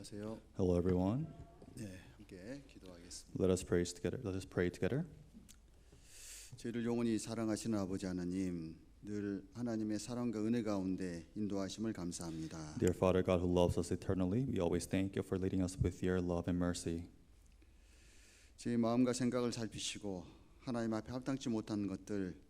안녕하세요. Hello, everyone. 네, 함께 기도하겠습니다. Let us pray together. Let us pray together. 저희를 영원히 사랑하시는 아버지 하나님, 늘 하나님의 사랑과 은혜 가운데 인도하심을 감사합니다. Dear Father God who loves us eternally, we always thank you for leading us with your love and mercy. 제 마음과 생각을 살피시고 하나님 앞에 합당치 못한 것들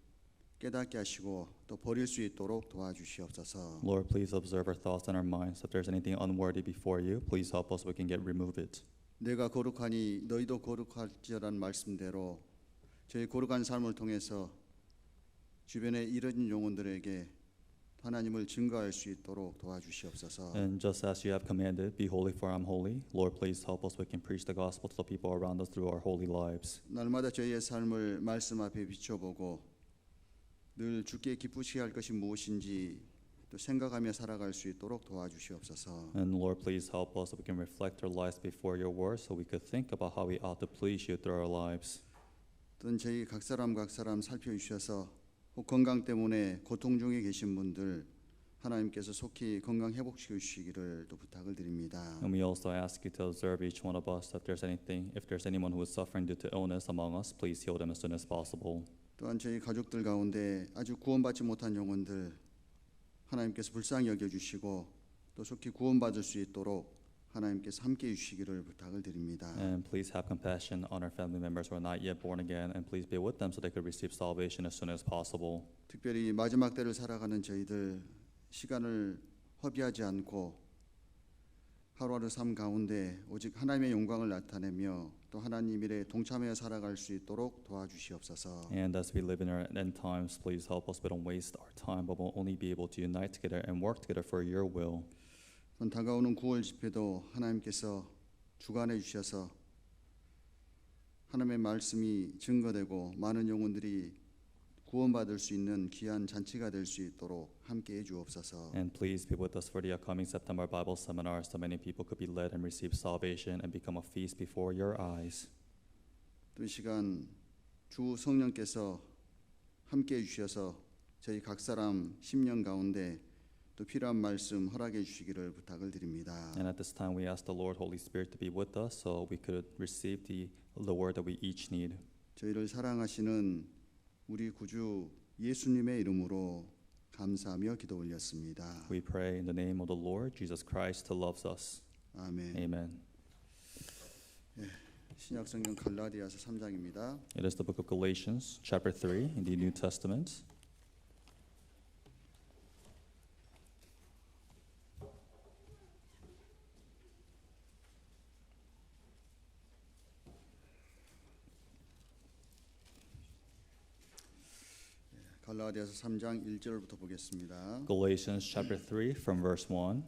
깨닫게 하시고 또 버릴 수 있도록 도와주시옵소서. Lord, please observe our thoughts and our minds. If there's anything unworthy before you, please help us so we can remove it. 내가 거룩하니 너희도 거룩할지라는 말씀대로 저희 거룩한 삶을 통해서 주변에 이런 영혼들에게 하나님을 증거할 수 있도록 도와주시옵소서. And just as you have commanded, be holy for I'm holy, Lord, please help us so we can preach the gospel to the people around us through our holy lives. 날마다 저희의 삶을 말씀 앞에 비춰보고 늘 주께 기쁘시게 할 것이 무엇인지 또 생각하며 살아갈 수 있도록 도와주시옵소서. And Lord, please help us so we can reflect our lives before your word so we could think about how we ought to please you through our lives. 또는 저희 각 사람 살펴주셔서 혹 건강 때문에 고통 중에 계신 분들 하나님께서 속히 건강 회복시켜 주시기를 또 부탁을 드립니다. And we also ask you to observe each one of us that if there's anyone who is suffering due to illness among us, please heal them as soon as possible. 또한 저희 가족들 가운데 아주 구원받지 못한 영혼들 하나님께서 불쌍히 여겨주시고 또 속히 구원받을 수 있도록 하나님께서 함께해 주시기를 부탁을 드립니다. And please have compassion on our family members who are not yet born again, and please be with them so they could receive salvation as soon as possible. 특별히 마지막 때를 살아가는 저희들 시간을 허비하지 않고 하루하루 삶 가운데 오직 하나님의 영광을 나타내며 또 하나님 일에 동참하여 살아갈 수 있도록 도와주시옵소서. And as we live in our end times, please help us. We don't waste our time, but we'll only be able to unite together and work together for your will. 다가오는 9월 집회도 하나님께서 주관해 주셔서 하나님의 말씀이 증거되고 많은 영혼들이 구원받을 수 있는 귀한 잔치가 될 수 있도록 함께해 주옵소서. And please be with us for the upcoming September Bible seminar so many people could be led and receive salvation and become a feast before your eyes. 또 이 시간 주 성령께서 함께해 주셔서 저희 각 사람 심령 가운데 또 필요한 말씀 허락해 주시기를 부탁을 드립니다. And at this time we ask the Lord Holy Spirit to be with us so we could receive the word that we each need. 저희를 사랑하시는 우리 구주 예수님의 이름으로 감사하며 기도 올렸습니다. We pray in the name of the Lord Jesus Christ who loves us. 아멘. Amen. 신약 성경 갈라디아서 3장입니다. It is the book of Galatians, chapter 3 in the New Testament. 갈라디아서 3장 1절부터 보겠습니다. Galatians chapter 3 from verse 1.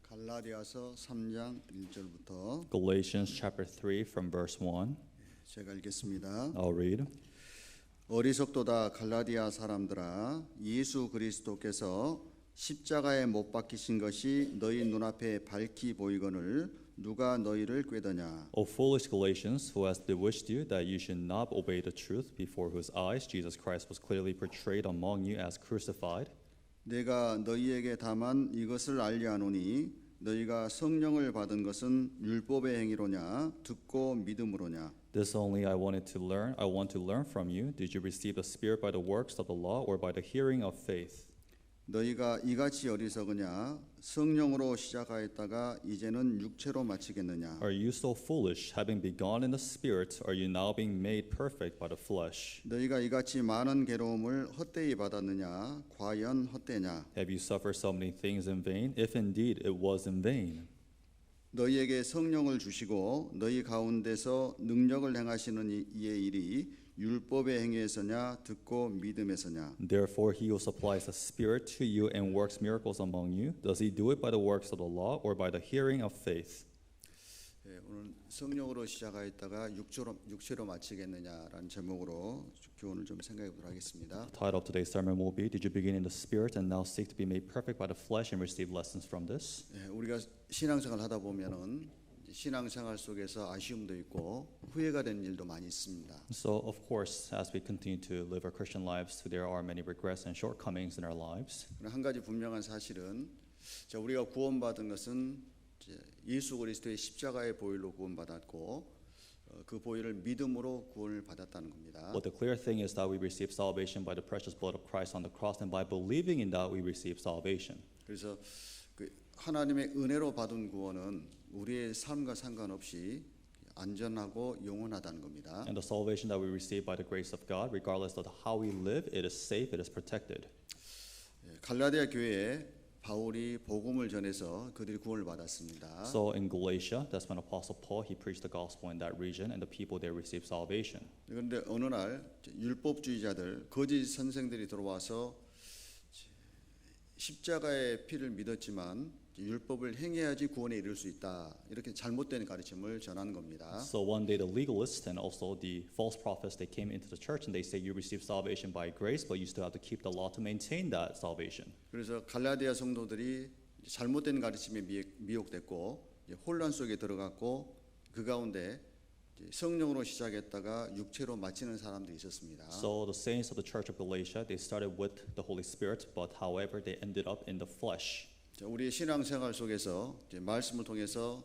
갈라디아서 3장 1절부터 Galatians chapter 3 from verse 1. 제가 읽겠습니다. I'll read. 어리석도다 갈라디아 사람들아 예수 그리스도께서 십자가에 못 박히신 것이 너희 눈앞에 밝히 보이거늘 누가 너희를 꾀더냐. O foolish Galatians, who has bewitched you that you should not obey the truth, before whose eyes Jesus Christ was clearly portrayed among you as crucified? 내가 너희에게 다만 이것을 알려하노니 너희가 성령을 받은 것은 율법의 행위로냐 듣고 믿음으로냐. This only I want to learn from you. Did you receive the Spirit by the works of the law or by the hearing of faith? 너희가 이같이 어리석으냐 성령으로 시작하였다가 이제는 육체로 마치겠느냐. Are you so foolish, having begun in the Spirit, are you now being made perfect by the flesh? 너희가 이같이 많은 괴로움을 헛되이 받았느냐 과연 헛되냐. Have you suffered so many things in vain? If indeed it was in vain. 너희에게 성령을 주시고 너희 가운데서 능력을 행하시는 이의 일이 율법의 행위에서냐 듣고 믿음에서냐. Therefore he who supplies the Spirit to you and works miracles among you, does he do it by the works of the law or by the hearing of faith? 오늘 성령으로 시작하였다가 육체로 마치겠느냐라는 제목으로 교훈을 좀 생각해 보도록 하겠습니다. The title of today's sermon will be, Did you begin in the Spirit and now seek to be made perfect by the flesh and receive lessons from this? 우리가 신앙생활 하다 보면은 신앙생활 속에서 아쉬움도 있고 후회가 되는 일도 많이 있습니다. So, of course, as we continue to live our Christian lives, there are many regrets and shortcomings in our lives. 그러나 한 가지 분명한 사실은 우리가 구원받은 것은 예수 그리스도의 십자가의 보혈로 구원받았고 그 보혈을 믿음으로 구원을 받았다는 겁니다. But the clear thing is that we receive salvation by the precious blood of Christ on the cross, and by believing in that, we receive salvation. 그래서 그 하나님의 은혜로 받은 구원은 우리의 삶과 상관없이 안전하고 영원하다는 겁니다. And the salvation that we receive by the grace of God, regardless of how we live, it is safe, it is protected. 갈라디아 교회에 바울이 복음을 전해서 그들이 구원을 받았습니다. So in Galatia, that's when Apostle Paul, he preached the gospel in that region, and the people there received salvation. 그런데 어느 날 율법주의자들, 거짓 선생들이 들어와서 십자가의 피를 믿었지만 율법을 행해야지 구원에 이를 수 있다. 이렇게 잘못된 가르침을 전하는 겁니다. So one day the legalists and also the false prophets, they came into the church and they say you receive salvation by grace, but you still have to keep the law to maintain that salvation. 그래서 갈라디아 성도들이 잘못된 가르침에 미혹됐고 혼란 속에 들어갔고 그 가운데 성령으로 시작했다가 육체로 마치는 사람들이 있었습니다. So the saints of the church of Galatia, they started with the Holy Spirit, but however they ended up in the flesh. 우리의 신앙생활 속에서 말씀을 통해서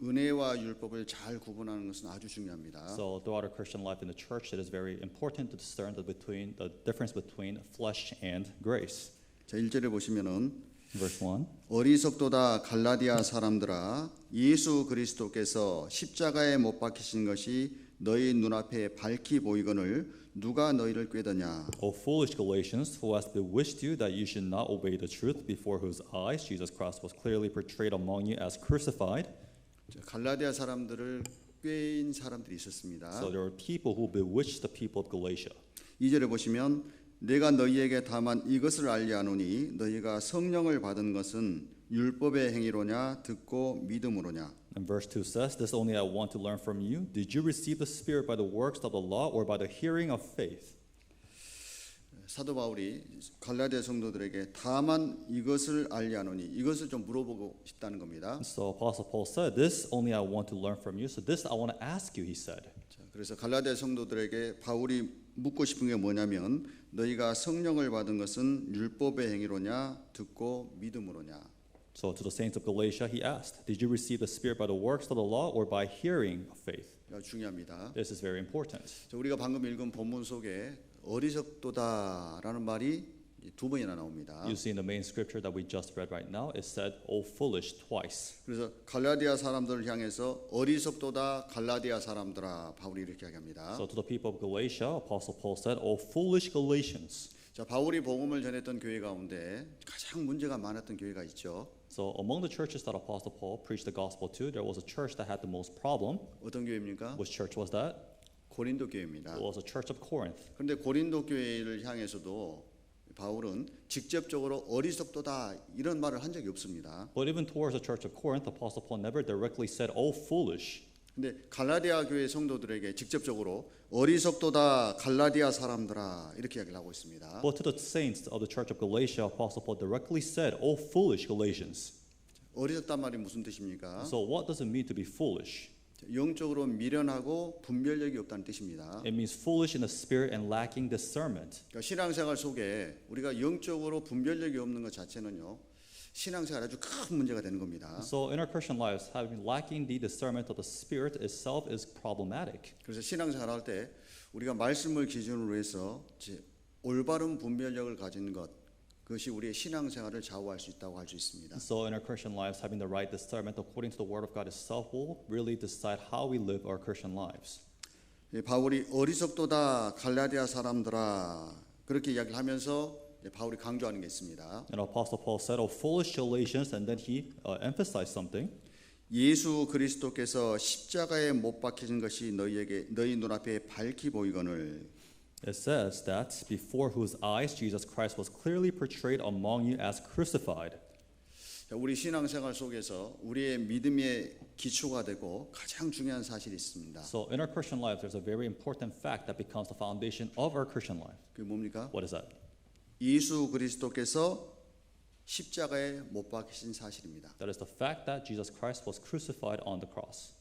은혜와 율법을 잘 구분하는 것은 아주 중요합니다. So throughout our Christian life in the church, it is very important to discern the difference between flesh and grace. 자, 1절에 보시면은 Verse 1. 어리석도다 갈라디아 사람들아 예수 그리스도께서 십자가에 못 박히신 것이 너희 눈앞에 밝히 보이거늘 누가 너희를 꾀더냐. O foolish Galatians, who has bewitched you that you should not obey the truth, before whose eyes Jesus Christ was clearly portrayed among you as crucified. 갈라디아 사람들을 꾀인 사람들이 있었습니다. So there were people who bewitched the people of Galatia. 2절에 보시면 내가 너희에게 다만 이것을 알게 하노니 너희가 성령을 받은 것은 율법의 행위로냐 듣고 믿음으로냐. And verse 2 says, This only I want to learn from you. Did you receive the Spirit by the works of the law or by the hearing of faith? 사도 바울이 갈라디아 성도들에게 다만 이것을 알게 하노니 이것을 좀 물어보고 싶다는 겁니다. So Apostle Paul said, This only I want to learn from you. So this I want to ask you, he said. 자, 그래서 갈라디아 성도들에게 바울이 묻고 싶은 게 뭐냐면 너희가 성령을 받은 것은 율법의 행위로냐 듣고 믿음으로냐. So to the saints of Galatia, he asked, Did you receive the Spirit by the works of the law or by hearing of faith? 중요합니다. This is very important. 자, 우리가 방금 읽은 본문 속에 어리석도다라는 말이 두 번이나 나옵니다. You see in the main scripture that we just read right now, it said, "O foolish," twice. 그래서 갈라디아 사람들을 향해서 어리석도다 갈라디아 사람들아 바울이 이렇게 이야기합니다. So to the people of Galatia, Apostle Paul said, "O foolish Galatians." 자, 바울이 복음을 전했던 교회 가운데 가장 문제가 많았던 교회가 있죠. So among the churches that Apostle Paul preached the gospel to, there was a church that had the most problem. 어떤 교회입니까? Which church was that? 고린도 교회입니다. It was a church of Corinth. 그런데 고린도 교회를 향해서도 바울은 직접적으로 어리석도다 이런 말을 한 적이 없습니다. But even towards the church of Corinth, Apostle Paul never directly said, "Oh, foolish." 근데 갈라디아 교회 성도들에게 직접적으로 어리석도다 갈라디아 사람들아 이렇게 이야기를 하고 있습니다. But to the saints of the church of Galatia, Apostle Paul directly said, "Oh, foolish Galatians." 어리석단 말이 무슨 뜻입니까? So what does it mean to be foolish? 영적으로 미련하고 분별력이 없다는 뜻입니다. It means foolish in the spirit and lacking discernment. 그러니까 신앙생활 속에 우리가 영적으로 분별력이 없는 것 자체는요. 신앙생활 아주 큰 문제가 되는 겁니다. So in our Christian lives, having lacking the discernment of the spirit itself is problematic. 그래서 신앙생활 할 때 우리가 말씀을 기준으로 해서 올바른 분별력을 가진 것 그것이 우리의 신앙생활을 좌우할 수 있다고 할 수 있습니다. So in our Christian lives, having the right discernment according to the Word of God itself will really decide how we live our Christian lives. 바울이 어리석도다 갈라디아 사람들아 그렇게 이야기를 하면서 바울이 강조하는 게 있습니다. And Apostle Paul said, "Oh, foolish Galatians," and then he emphasized something. 예수 그리스도께서 십자가에 못 박히신 것이 너희 눈앞에 밝히 보이거늘. It says that before whose eyes Jesus Christ was clearly portrayed among you as crucified. 우리 신앙생활 속에서 우리의 믿음의 기초가 되고 가장 중요한 사실이 있습니다. So in our Christian life, there's a very important fact that becomes the foundation of our Christian life. 그게 뭡니까? What is that? 예수 그리스도께서 십자가에 못 박히신 사실입니다. That is the fact that Jesus Christ was crucified on the cross.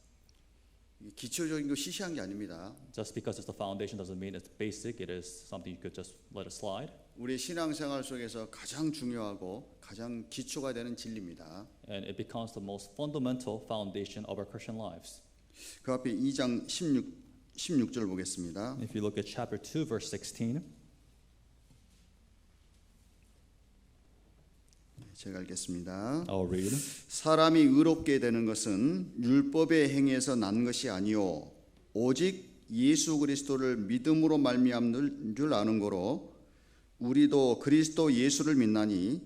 기초적인 거 시시한 게 아닙니다. Just because it's the foundation doesn't mean it's basic. It is something you could just let it slide. 우리 신앙생활 속에서 가장 중요하고 가장 기초가 되는 진리입니다. And it becomes the most fundamental foundation of our Christian lives. 그 앞에 2장 16절 보겠습니다. If you look at chapter 2, verse 16, 제가 읽겠습니다. I'll read. 사람이 의롭게 되는 것은 율법의 행위에서 난 것이 아니요 오직 예수 그리스도를 믿음으로 말미암는 줄 아는 거로 우리도 그리스도 예수를 믿나니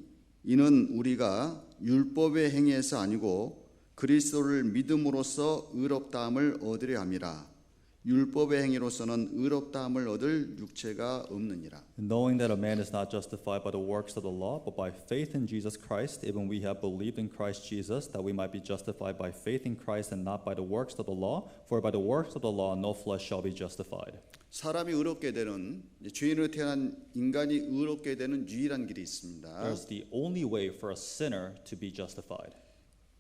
이는 우리가 율법의 행위에서 아니고 그리스도를 믿음으로써 의롭다함을 얻으려 함이라. 율법의 행위로서는 의롭다함을 얻을 육체가 없느니라. Knowing that a man is not justified by the works of the law, but by faith in Jesus Christ, even we have believed in Christ Jesus, that we might be justified by faith in Christ and not by the works of the law. For by the works of the law, no flesh shall be justified. 사람이 의롭게 되는 죄인으로 태어난 인간이 의롭게 되는 유일한 길이 있습니다. There's the only way for a sinner to be justified.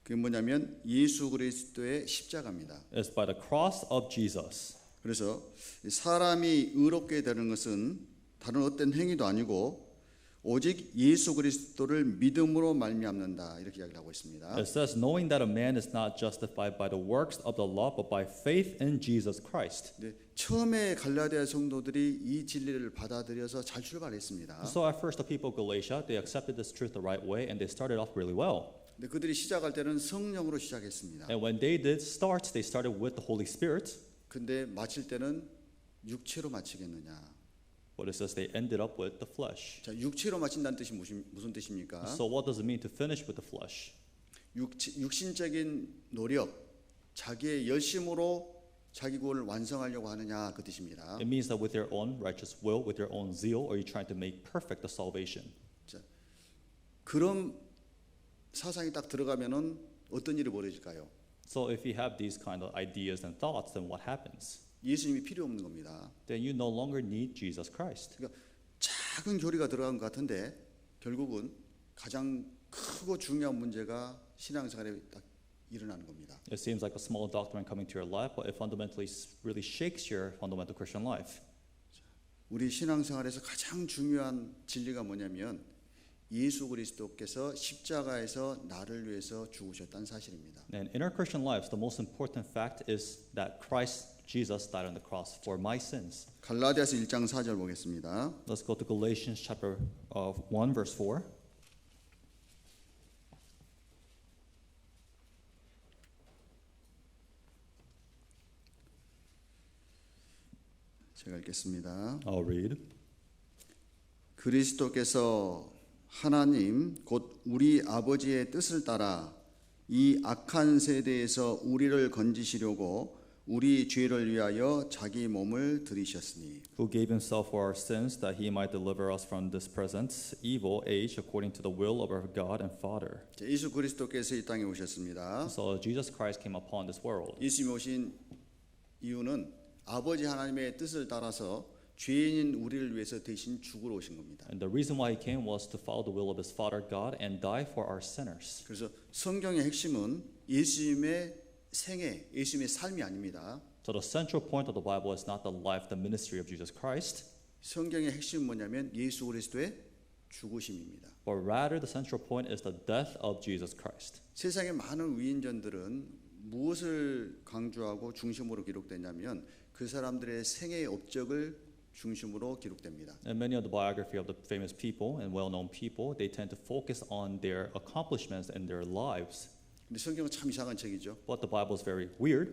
그게 뭐냐면 예수 그리스도의 십자가입니다. It's by the cross of Jesus. 그래서 사람이 의롭게 되는 것은 다른 어떤 행위도 아니고 오직 예수 그리스도를 믿음으로 말미암는다 이렇게 이야기를 하고 있습니다. It says, knowing that a man is not justified by the works of the law, but by faith in Jesus Christ. 네, 처음에 갈라디아 성도들이 이 진리를 받아들여서 잘 출발했습니다. So at first, the people of Galatia, they accepted this truth the right way, and they started off really well. 근데 그들이 시작할 때는 성령으로 시작했습니다. And when they did start, they started with the Holy Spirit. 근데 마칠 때는 육체로 마치겠느냐? But it says they ended up with the flesh. 자, 육체로 마친다는 뜻이 무슨 뜻입니까? So what does it mean to finish with the flesh? 육신적인 노력, 자기의 열심으로 자기 구원을 완성하려고 하느냐 그 뜻입니다. It means that with your own righteous will, with your own zeal, are you trying to make perfect the salvation? 자, 그런 사상이 딱 들어가면은 어떤 일이 벌어질까요? So if you have these kind of ideas and thoughts, then what happens? 예수님이 필요 없는 겁니다. Then you no longer need Jesus Christ. 그러니까 작은 교리가 들어간 것 같은데 결국은 가장 크고 중요한 문제가 신앙생활에 딱 일어나는 겁니다. It seems like a small doctrine coming to your life, but it fundamentally really shakes your fundamental Christian life. 우리 신앙생활에서 가장 중요한 진리가 뭐냐면 예수 그리스도께서 십자가에서 나를 위해서 죽으셨다는 사실입니다. And in our Christian lives, the most important fact is that Christ Jesus died on the cross for my sins. 갈라디아서 1장 4절 보겠습니다. Let's go to Galatians chapter 1, verse 4. 제가 읽겠습니다. I'll read. 그리스도께서 하나님 곧 우리 아버지의 뜻을 따라 이 악한 세대에서 우리를 건지시려고 우리 죄를 위하여 자기 몸을 들이셨으니 Who gave himself for our sins that he might deliver us from this present evil age according to the will of our God and Father. 예수 그리스도께서 이 땅에 오셨습니다. So Jesus Christ came upon this world. 예수님이 오신 이유는 아버지 하나님의 뜻을 따라서 죄인인 우리를 위해서 대신 죽으러 오신 겁니다. And the reason why he came was to follow the will of his Father God and die for our sinners. 그래서 성경의 핵심은 예수님의 생애, 예수님의 삶이 아닙니다. So the central point of the Bible is not the life, the ministry of Jesus Christ, 성경의 핵심은 뭐냐면 예수 그리스도의 죽으심입니다. but rather the central point is the death of Jesus Christ. 세상의 많은 위인전들은 무엇을 강조하고 중심으로 기록되냐면 그 사람들의 생애의 업적을 중심으로 기록됩니다. And many of the biography of the famous people and well-known people, they tend to focus on their accomplishments and their lives. 근데 성경은 참 이상한 책이죠. But the Bible is very weird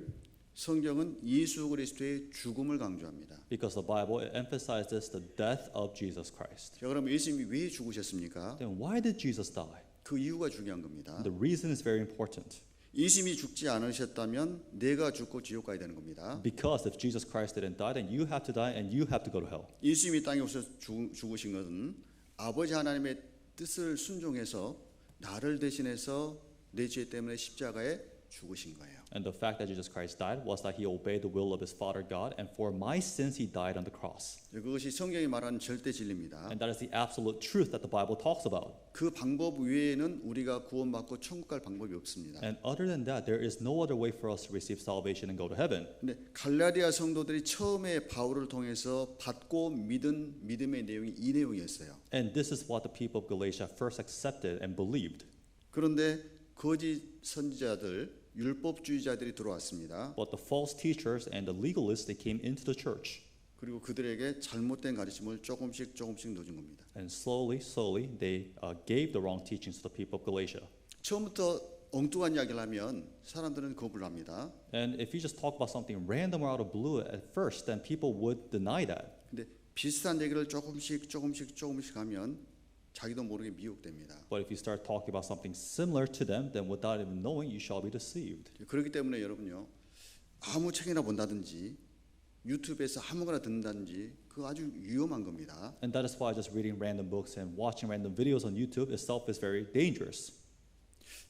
성경은 예수 그리스도의 죽음을 강조합니다. because the Bible emphasizes the death of Jesus Christ. 자, 그럼 예수님이 왜 죽으셨습니까? Then why did Jesus die? 그 이유가 중요한 겁니다. The reason is very important. 예수님이 죽지 않으셨다면 내가 죽고 지옥 가야 되는 겁니다. Because if Jesus Christ didn't die, then you have to die and you have to go to hell. 예수님이 땅에 오셔서 죽으신 것은 아버지 하나님의 뜻을 순종해서 나를 대신해서 내 죄 때문에 십자가에 죽으신 거예요. And the fact that Jesus Christ died was that he obeyed the will of his Father God, and for my sins he died on the cross. 그것이 성경이 말하는 절대 진리입니다. And that is the absolute truth that the Bible talks about. 그 방법 외에는 우리가 구원받고 천국 갈 방법이 없습니다. And other than that, there is no other way for us to receive salvation and go to heaven. 근데 갈라디아 성도들이 처음에 바울을 통해서 받고 믿은 믿음의 내용이 이 내용이었어요. And this is what the people of Galatia first accepted and believed. 그런데 거짓 선지자들, 율법주의자들이 들어왔습니다. But the false teachers and the legalists, they came into the church. 그리고 그들에게 잘못된 가르침을 조금씩 넣어준 겁니다. And slowly, they gave the wrong teachings to the people of Galatia. 처음부터 엉뚱한 이야기를 하면 사람들은 겁을 합니다. And if you just talk about something random or out of blue at first, then people would deny that. 근데 비슷한 얘기를 조금씩 하면 자기도 모르게 미혹됩니다. But if you start talking about something similar to them, then without even knowing, you shall be deceived. 그렇기 때문에 여러분요, 아무 책이나 본다든지 유튜브에서 아무거나 듣는다든지 그거 아주 위험한 겁니다. And that is why just reading random books and watching random videos on YouTube itself is very dangerous.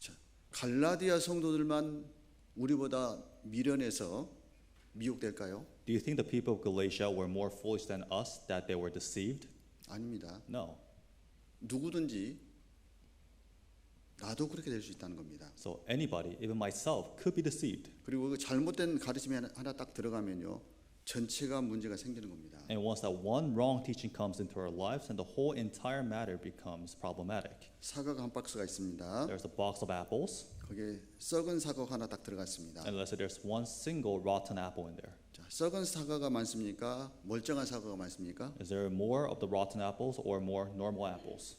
자, 갈라디아 성도들만 우리보다 미련해서 미혹될까요? Do you think the people of Galatia were more foolish than us that they were deceived? 아닙니다. No. 누구든지 나도 그렇게 될 수 있다는 겁니다. So anybody, even myself, could be deceived. 그리고 그 잘못된 가르침이 하나 딱 들어가면요, 전체가 문제가 생기는 겁니다. And once that one wrong teaching comes into our lives, then the whole entire matter becomes problematic. 사과가 한 박스가 있습니다. There's a box of apples, 거기에 썩은 사과 하나 딱 들어갔습니다. and let's say there's one single rotten apple in there. 자, 썩은 사과가 많습니까? 멀쩡한 사과가 많습니까? Is there more of the rotten apples or more normal apples?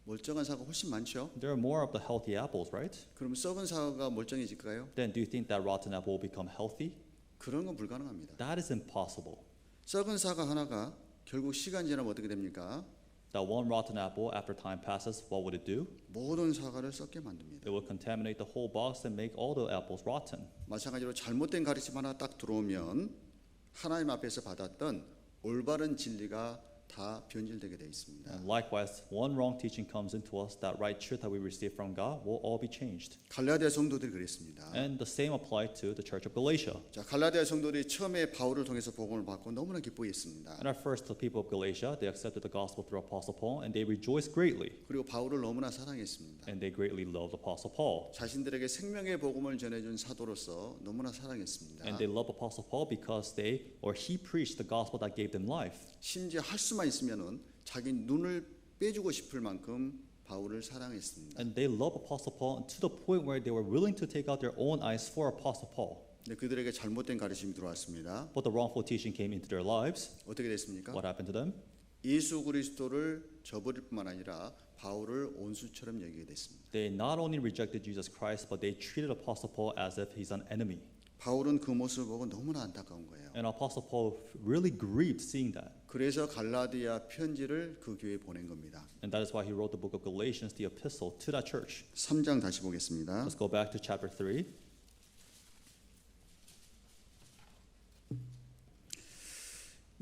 멀쩡한 사과 훨씬 많죠. There are more of the healthy apples, right? 그럼 썩은 사과가 멀쩡해질까요? Then do you think that rotten apple will become healthy? 그런 건 불가능합니다. That is impossible. 썩은 사과 하나가 결국 시간 지나면 어떻게 됩니까? That one rotten apple, after time passes, what would it do? 모든 사과를 썩게 만듭니다. It will contaminate the whole box and make all the apples rotten. 마찬가지로 잘못된 가르침 하나 딱 들어오면 하나님 앞에서 받았던 올바른 진리가 다 변질되게 돼 있습니다. And likewise, one wrong teaching comes into us, that right truth that we receive from God will all be changed. 갈라디아 성도들이 그랬습니다. And the same applied to the church of Galatia. 자, 갈라디아 성도들이 처음에 바울을 통해서 복음을 받고 너무나 기뻐했습니다. And at first, the people of Galatia, they accepted the gospel through Apostle Paul, and they rejoiced greatly, 그리고 바울을 너무나 사랑했습니다. and they greatly loved Apostle Paul. 자신들에게 생명의 복음을 전해준 사도로서 너무나 사랑했습니다. And they loved Apostle Paul because he preached the gospel that gave them life. 심지어 할 수만 있으면은 자기 눈을 빼주고 싶을 만큼 바울을 사랑했습니다. And they loved Apostle Paul to the point where they were willing to take out their own eyes for Apostle Paul. 근데 그들에게 잘못된 가르침이 들어왔습니다. But the wrongful teaching came into their lives. 어떻게 됐습니까? What happened to them? 예수 그리스도를 저버릴 뿐만 아니라 바울을 온수처럼 여기게 됐습니다. They not only rejected Jesus Christ, but they treated Apostle Paul as if he's an enemy. 바울은 그 모습을 보고 너무나 안타까운 거예요. And Apostle Paul really grieved seeing that. 그래서 갈라디아 편지를 그 교회에 보낸 겁니다. And that is why he wrote the book of Galatians, the epistle to that church. 3장 다시 보겠습니다. Let's go back to chapter 3.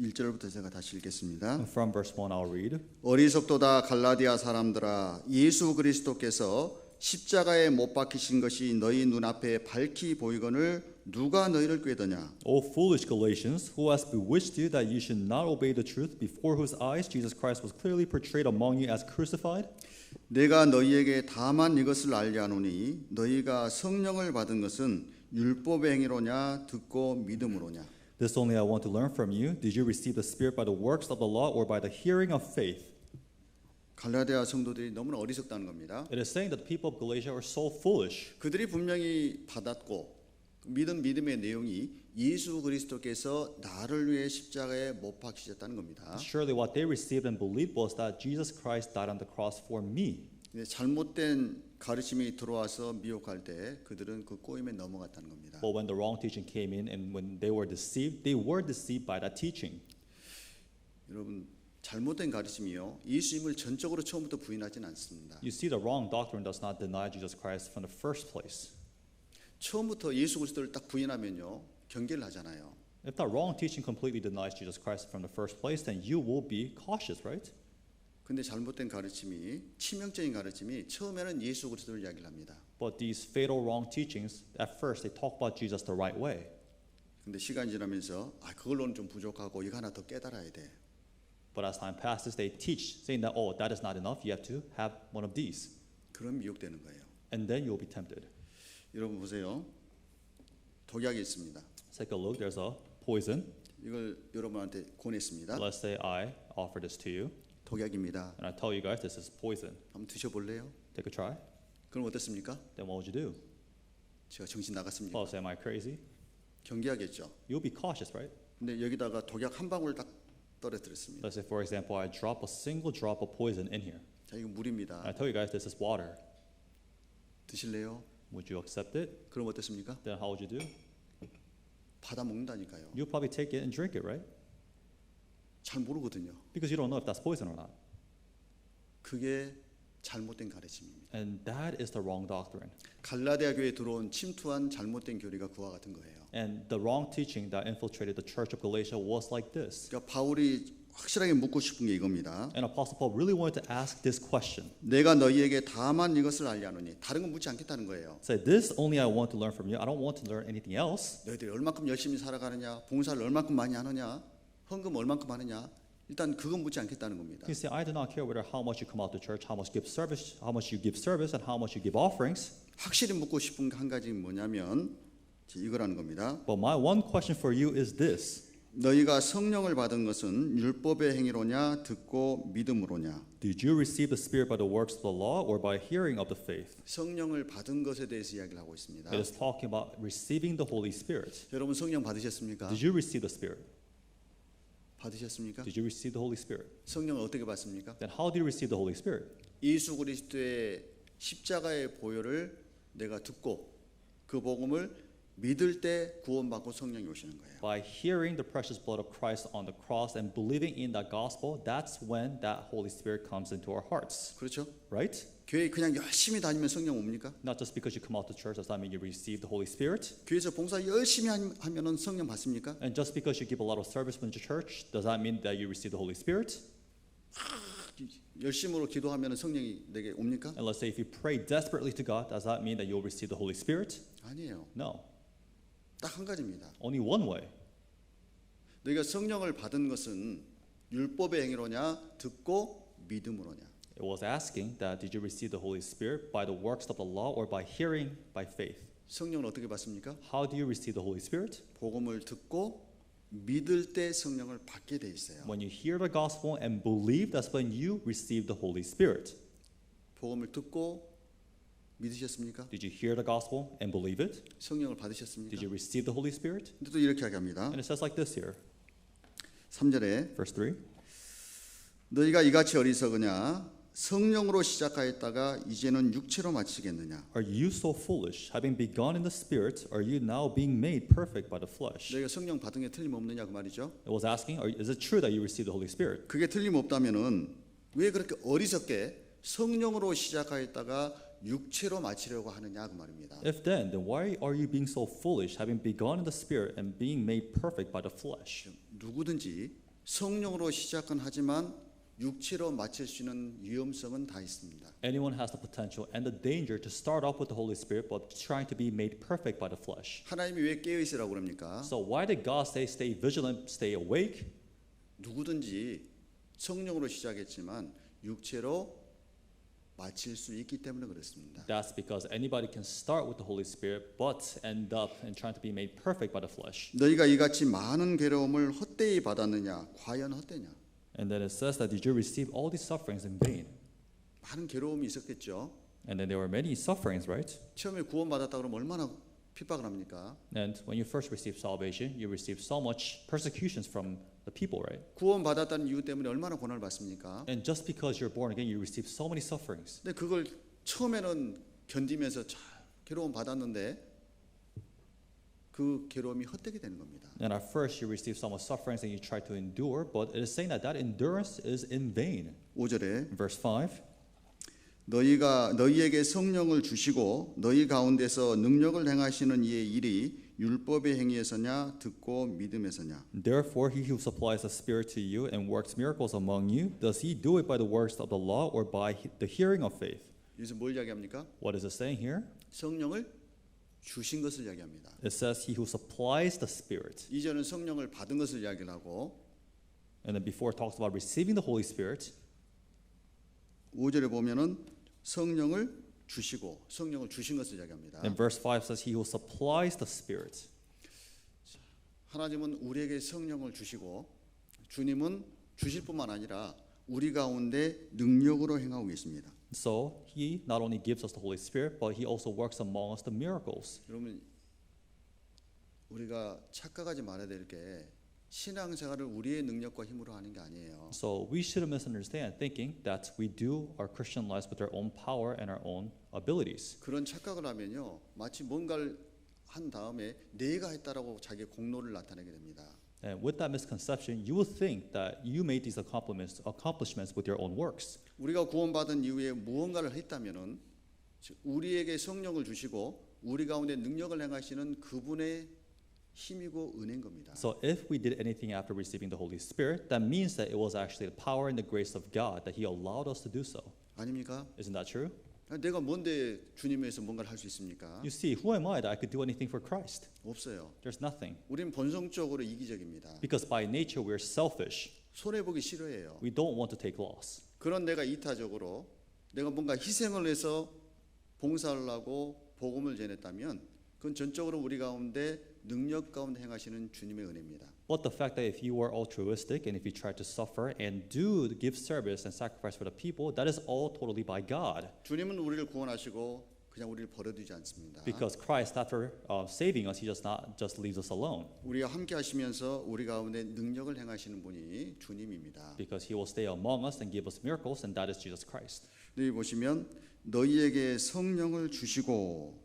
1절부터 제가 다시 읽겠습니다. And from verse 1 I'll read. 어리석도다 갈라디아 사람들아, 예수 그리스도께서 십자가에 못 박히신 것이 너희 눈앞에 밝히 보이거늘 누가 너희를 꾀더냐? O foolish Galatians, who has bewitched you that you should not obey the truth, before whose eyes Jesus Christ was clearly portrayed among you as crucified? 내가 너희에게 다만 이것을 알게 하노니 너희가 성령을 받은 것은 율법의 행위로냐 듣고 믿음으로냐? This only I want to learn from you. Did you receive the Spirit by the works of the law or by the hearing of faith? 갈라디아 성도들이 너무나 어리석다는 겁니다. It is saying that the people of Galatia were so foolish. 그들이 분명히 받았고 믿음의 내용이 예수 그리스도께서 나를 위해 십자가에 못 박히셨다는 겁니다. Surely what they received and believed was that Jesus Christ died on the cross for me. 근데 잘못된 가르침이 들어와서 미혹할 때 그들은 그 꼬임에 넘어갔다는 겁니다. But when the wrong teaching came in and when they were deceived by that teaching. 여러분 잘못된 가르침이요 예수님을 전적으로 처음부터 부인하지는 않습니다. You see, the wrong doctrine does not deny Jesus Christ from the first place. 처음부터 예수 그리스도를 딱 부인하면요 경계를 하잖아요. If that wrong teaching completely denies Jesus Christ from the first place, then you will be cautious, right? 근데 잘못된 가르침이 치명적인 가르침이 처음에는 예수 그리스도를 이야기를 합니다. But these fatal wrong teachings, at first they talk about Jesus the right way. 근데 시간이 지나면서 그걸로는 좀 부족하고 이거 하나 더 깨달아야 돼. But as time passes, they teach, saying that, oh, that is not enough. You have to have one of these. 그럼 미혹되는 거예요. And then you'll be tempted. 여러분 보세요. 독약이 있습니다. Let's take a look. There's a poison. 이걸 여러분한테 권했습니다. Let's say I offer this to you, 독약입니다. and I tell you guys this is poison. 한번 드셔볼래요? Take a try. 그럼 어떻습니까? Then what would you do? 제가 정신 나갔습니까? Well, say, am I crazy? 경계하겠죠. You'll be cautious, right? 근데 여기다가 독약 한 방울 딱 떨어뜨렸습니다. Let's say, for example, I drop a single drop of poison in here. 자, 이거 물입니다. And I tell you guys this is water. 드실래요? Would you accept it? 그럼 어떻습니까? Then how would you do? 받아 먹는다니까요. You'll probably take it and drink it, right? 잘 모르거든요. Because you don't know if that's poison or not. 그게 잘못된 가르침입니다. And that is the wrong doctrine. 갈라디아 교회에 들어온 침투한 잘못된 교리가 그와 같은 거예요. And the wrong teaching that infiltrated the church of Galatia was like this. 그러니까 바울이 확실하게 묻고 싶은 게 이겁니다. And Apostle Paul really wanted to ask this question. 내가 너희에게 다만 이것을 알려하노니 다른 건 묻지 않겠다는 거예요. Say, this only I want to learn from you. I don't want to learn anything else. 너희들이 얼마큼 열심히 살아가느냐, 봉사를 얼마큼 많이 하느냐, 헌금 얼마큼 하느냐, 일단 그건 묻지 않겠다는 겁니다. You say, I do not care whether how much you come out to church, how much you give service, and how much you give offerings. 확실히 묻고 싶은 한 가지 뭐냐면 이거라는 겁니다. But my one question for you is this. 너희가 성령을 받은 것은 율법의 행위로냐 듣고 믿음으로냐? Did you receive the Spirit by the works of the law or by hearing of the faith? 성령을 받은 것에 대해서 이야기를 하고 있습니다. It is talking about receiving the Holy Spirit. 여러분 성령 받으셨습니까? Did you receive the Spirit? 받으셨습니까? Did you receive the Holy Spirit? 성령을 어떻게 받습니까? Then how do you receive the Holy Spirit? 예수 그리스도의 십자가의 보혈을 내가 듣고 그 복음을 믿을 때 구원받고 성령이 오시는 거예요. By hearing the precious blood of Christ on the cross and believing in that gospel, that's when that Holy Spirit comes into our hearts. 그렇죠? Right? 교회 그냥 열심히 다니면 성령 옵니까? Not just because you come out to church does that mean you receive the Holy Spirit. 교회에서 봉사 열심히 하면은 성령 받습니까? And just because you give a lot of service in the church does that mean that you receive the Holy Spirit. 열심으로 기도하면은 성령이 내게 옵니까? And let's say if you pray desperately to God, does that mean that you'll receive the Holy Spirit? 아니에요. No. 딱 한 가지입니다. Only one way. 너희가 성령을 받은 것은 율법의 행위로냐 듣고 믿음으로냐? It was asking that did you receive the Holy Spirit by the works of the law or by hearing by faith? 성령을 어떻게 받습니까? How do you receive the Holy Spirit? 복음을 듣고 믿을 때 성령을 받게 돼 있어요. When you hear the gospel and believe, that's when you receive the Holy Spirit. 복음을 듣고 믿으셨습니까? Did you hear the gospel and believe it? 성령을 받으셨습니까? Did you receive the Holy Spirit? 근데 또 이렇게 하게합니다. And it says like this here, 3절에 verse 3. 너희가 이같이 어리석으냐 성령으로 시작하였다가 이제는 육체로 마치겠느냐? Are you so foolish? Having begun in the Spirit, are you now being made perfect by the flesh? 너희가 성령 받은 게 틀림없느냐 그 말이죠. It was asking, is it true that you received the Holy Spirit? 그게 틀림없다면은 왜 그렇게 어리석게 성령으로 시작하였다가 육체로 마치려고 하느냐 그 말입니다. If then why are you being so foolish, having begun in the Spirit and being made perfect by the flesh? 누구든지 성령으로 시작은 하지만 육체로 마칠 수 있는 위험성은 다 있습니다. Anyone has the potential and the danger to start off with the Holy Spirit, but trying to be made perfect by the flesh. 하나님이 왜 깨어 있으라고 그럽니까? So why did God say, stay vigilant, stay awake? 누구든지 성령으로 시작했지만 육체로 마칠 수 있기 때문에 그렇습니다. That's because anybody can start with the Holy Spirit, but end up in trying to be made perfect by the flesh. 너희가 이같이 많은 괴로움을 헛되이 받았느냐? 과연 헛되냐? And then it says that did you receive all these sufferings in vain? 많은 괴로움이 있었겠죠. And then there were many sufferings, right? 처음에 구원받았다 그러면 얼마나 핍박을 합니까? And when you first receive salvation, you receive so much persecutions from the people, right? 구원받았다는 이유 때문에 얼마나 고난을 받습니까? And just because you're born again, you receive so many sufferings. 근데 그걸 처음에는 견디면서 잘 괴로움 받았는데 그 괴로움이 헛되게 되는 겁니다. And at first you receive so much sufferings and you try to endure, but it is saying that that endurance is in vain. 5절에 Verse 5. 너희에게 성령을 주시고 너희 가운데서 능력을 행하시는 이의 일이 율법의 행위에서냐 듣고 믿음에서냐? Therefore he who supplies the Spirit to you and works miracles among you, does he do it by the works of the law or by the hearing of faith? 여기서 뭘 이야기합니까? What is it saying here? 성령을 주신 것을 이야기합니다. It says he who supplies the Spirit. 이전은 성령을 받은 것을 이야기를 하고 And then before it talks about receiving the Holy Spirit, 5절에 보면은 성령을 주시고 성령을 주신 것을 이야기합니다. and verse 5 says he who supplies the Spirit. 하나님은 우리에게 성령을 주시고 주님은 주실 뿐만 아니라 우리 가운데 능력으로 행하고 계십니다. So he not only gives us the Holy Spirit, but he also works among us the miracles. 여러분 우리가 착각하지 말아야 될 게 신앙생활을 우리의 능력과 힘으로 하는 게 아니에요. So we shouldn't misunderstand thinking that we do our Christian lives with our own power and our own abilities. 그런 착각을 하면요, 마치 뭔가를 한 다음에 내가 했다라고 자기의 공로를 나타내게 됩니다. And with that misconception, you will think that you made these accomplishments with your own works. 우리가 구원받은 이후에 무언가를 했다면은 우리에게 성령을 주시고 우리 가운데 능력을 행하시는 그분의 힘이고 은혜인 겁니다. So if we did anything after receiving the Holy Spirit, that means that it was actually the power and the grace of God that He allowed us to do so. 아닙니까? Isn't that true? 내가 뭔데 주님에 의해서 뭔가를 할 수 있습니까? You see, who am I that I could do anything for Christ? 없어요. There's nothing. 우리는 본성적으로 이기적입니다. Because by nature we're selfish. 손해보기 싫어해요. We don't want to take loss. 그런 내가 이타적으로 내가 뭔가 희생을 해서 봉사를 하고 복음을 전했다면 그건 전적으로 우리 가운데 능력 가운데 행하시는 주님의 은혜입니다. But the fact that if you are altruistic and if you try to suffer and do give service and sacrifice for the people, that is all totally by God. 주님은 우리를 구원하시고 그냥 우리를 버려두지 않습니다. Because Christ, after saving us, He does not just leaves us alone. 우리와 함께 하시면서 우리 가운데 능력을 행하시는 분이 주님입니다. Because He will stay among us and give us miracles, and that is Jesus Christ. 여기 보시면 너희에게 성령을 주시고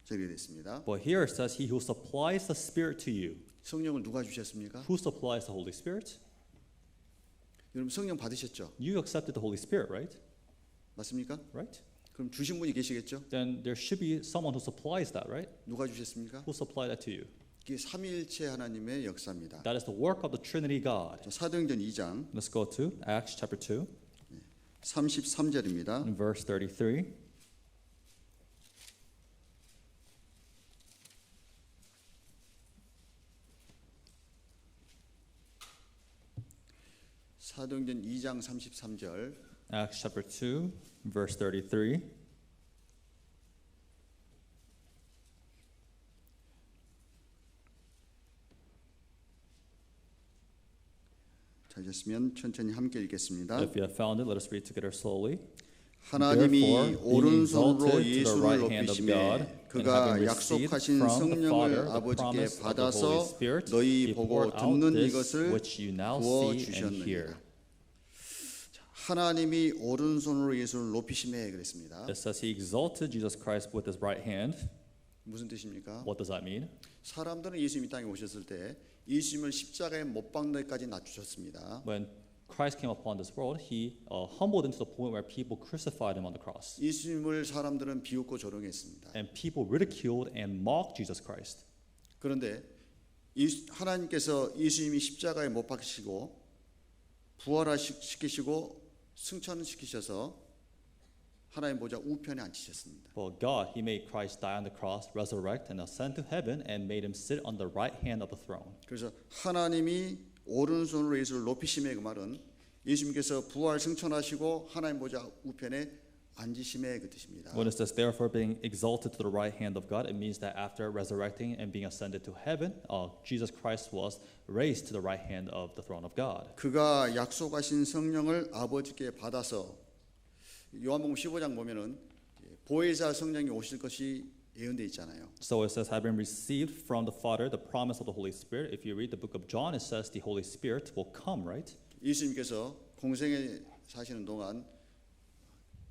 저기 됐습니다. But here it says, He who supplies the Spirit to you. 성령을 누가 주셨습니까? Who supplies the Holy Spirit? 여러분 성령 받으셨죠? You accepted the Holy Spirit, right? 맞습니까? Right? 그럼 주신 분이 계시겠죠? Then there should be someone who supplies that, right? 누가 주셨습니까? Who supplied that to you? 이게 삼위일체 하나님의 역사입니다. That is the work of the Trinity God. 사도행전 2장 Let's go to Acts chapter 2, 33절입니다. and verse 33. 사도행전 2장 33절 Acts chapter 2, verse 33. 찾으셨으면 천천히 함께 읽겠습니다. If you have found it, let us read together slowly. 하나님이 Therefore, being 오른손으로 exalted to the 예수를 right hand of 높이시매 God, and 그가 having received 약속하신 from the 성령을 Father the 아버지께 promise of the 받아서 Holy Spirit, 너희 He 보고 poured out 듣는 this 이것을 which you now 부어 see and hear. 주셨느니라. 하나님이 오른손으로 예수를 높이시매 그랬습니다. It says He exalted Jesus Christ with His right hand. 무슨 뜻입니까? What does that mean? 사람들은 예수님이 땅에 오셨을 때 예수님을 십자가에 못 박는 데까지 낮추셨습니다. When Christ came upon this world, He humbled him to the point where people crucified Him on the cross. 예수님을 사람들은 비웃고 조롱했습니다. And people ridiculed and mocked Jesus Christ. 그런데 하나님께서 예수님이 십자가에 못 박히시고 부활시키시고 승천시키셔서 하나님 보좌 우편에 앉히셨습니다. But God, He made Christ die on the cross, resurrect, and ascend to heaven, and made Him sit on the right hand of the throne. 그래서 하나님이 오른손으로 예수를 높이심의 그 말은 예수님께서 부활 승천하시고 하나님 보좌 우편에 앉으심의 그 뜻입니다. When it says, therefore, being exalted to the right hand of God, it means that after resurrecting and being ascended to heaven, Jesus Christ was raised to the right hand of the throne of God. 그가 약속하신 성령을 아버지께 받아서 요한복음 15장 보면은 보혜사 성령이 오실 것이 예언돼 있잖아요. So it says, having received from the Father the promise of the Holy Spirit. If you read the book of John, it says the Holy Spirit will come, right? 예수님께서 공생에 사시는 동안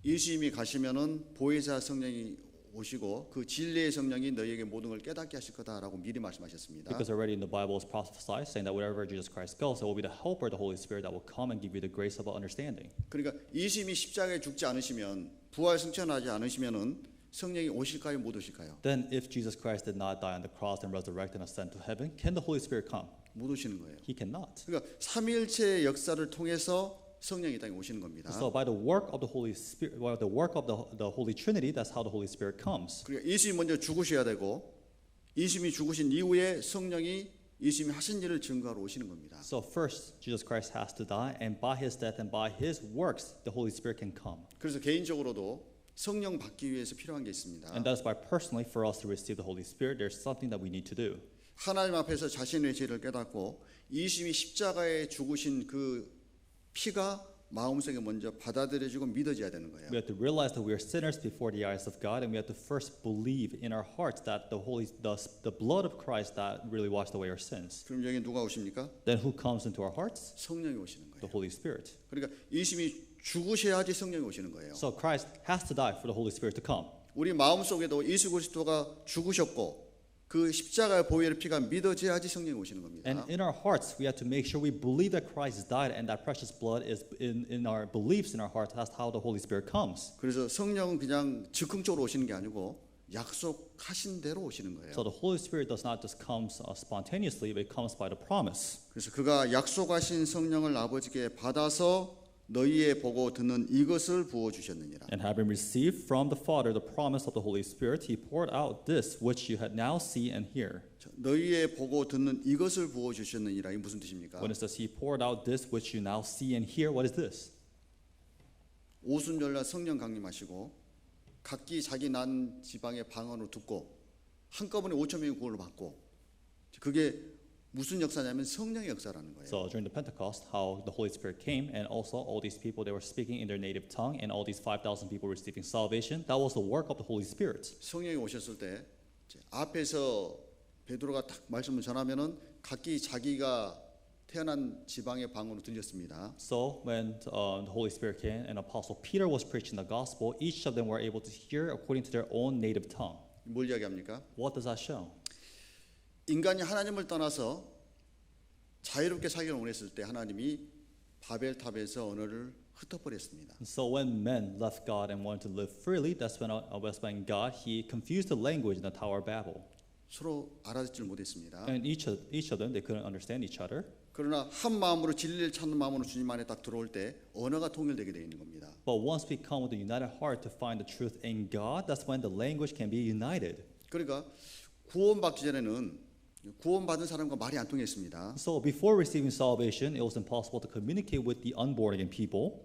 예수님이 가시면은 보혜사 성령이 오시고 그 진리의 성령이 너희에게 모든 걸 깨닫게 하실 거다라고 미리 말씀하셨습니다. Because already in the Bible is prophesied, saying that wherever Jesus Christ goes, it will be the helper, the Holy Spirit, that will come and give you the grace of understanding. 그러니까 예수님이 십자가에 죽지 않으시면 부활 승천하지 않으시면은 성령이 오실까요, 못 오실까요? Then, if Jesus Christ did not die on the cross and resurrect and ascend to heaven, can the Holy Spirit come? 못 오시는 거예요. He cannot. 그러니까 삼위일체의 역사를 통해서 성령이 이 땅에 오시는 겁니다. So by the work of the Holy Spirit, by the work of the Holy Trinity, that's how the Holy Spirit comes. 그러니까 예수님이 먼저 죽으셔야 되고 예수님이 죽으신 이후에 성령이 예수님이 하신 일을 증거하러 오시는 겁니다. So first, Jesus Christ has to die, and by His death and by His works, the Holy Spirit can come. 그래서 개인적으로도 성령 받기 위해서 필요한 게 있습니다. And that's why personally, for us to receive the Holy Spirit, there's something that we need to do. 하나님 앞에서 자신의 죄를 깨닫고 예수님이 십자가에 죽으신 그 피가 마음속에 먼저 받아들여지고 믿어져야 되는 거예요. We have to realize that we are sinners before the eyes of God, and we have to first believe in our hearts that the blood of Christ that really washed away our sins. 그럼 여기 누가 오십니까? Then who comes into our hearts? 성령이 오시는 The 거예요. Holy Spirit. 그러니까 예수님이 죽으셔야지 성령이 오시는 거예요. So Christ has to die for the Holy Spirit to come. 우리 마음속에도 예수 그리스도가 죽으셨고 그 십자가의 보혈의 피가 믿어져야지 성령이 오시는 겁니다. And in our hearts, we have to make sure we believe that Christ died and that precious blood is in our beliefs in our hearts. That's how the Holy Spirit comes. 그래서 성령은 그냥 즉흥적으로 오시는 게 아니고 약속하신 대로 오시는 거예요. So the Holy Spirit does not just come spontaneously, but it comes by the promise. 그래서 그가 약속하신 성령을 아버지께 받아서 너희의 보고 듣는 이것을 부어 주셨느니라. And having received from the Father the promise of the Holy Spirit, He poured out this which you had now see and hear. 너희의 보고 듣는 이것을 부어 주셨느니라. 이 무슨 뜻입니까? When it says He poured out this which you now see and hear, what is this? 오순절날 성령 강림하시고 각기 자기 난 지방의 방언으로 듣고 한꺼번에 5천 명이 구원을 받고 그게 무슨 역사냐면 성령의 역사라는 거예요. So during the Pentecost, how the Holy Spirit came, and also all these people, they were speaking in their native tongue, and all these 5,000 people receiving salvation. That was the work of the Holy Spirit. 성령이 오셨을 때 이제 앞에서 베드로가 딱 말씀을 전하면은 각기 자기가 태어난 지방의 방언으로 들렸습니다. So when the Holy Spirit came and Apostle Peter was preaching the gospel, each of them were able to hear according to their own native tongue. 뭘 이야기합니까? What does that show? 인간이 하나님을 떠나서 자유롭게 살기를 원했을 때 하나님이 바벨탑에서 언어를 흩어버렸습니다. So when men left God and wanted to live freely, that's when God, He confused the language in the Tower of Babel. 서로 알아듣지를 못했습니다. And each of them, they couldn't understand each other. 그러나 한 마음으로 진리를 찾는 마음으로 주님 안에 딱 들어올 때 언어가 통일되게 되어 있는 겁니다. But once we come with a united heart to find the truth in God, that's when the language can be united. 그러니까 구원받기 전에는 구원받은 사람과 말이 안 통했습니다. So before receiving salvation, it was impossible to communicate with the unborn again people.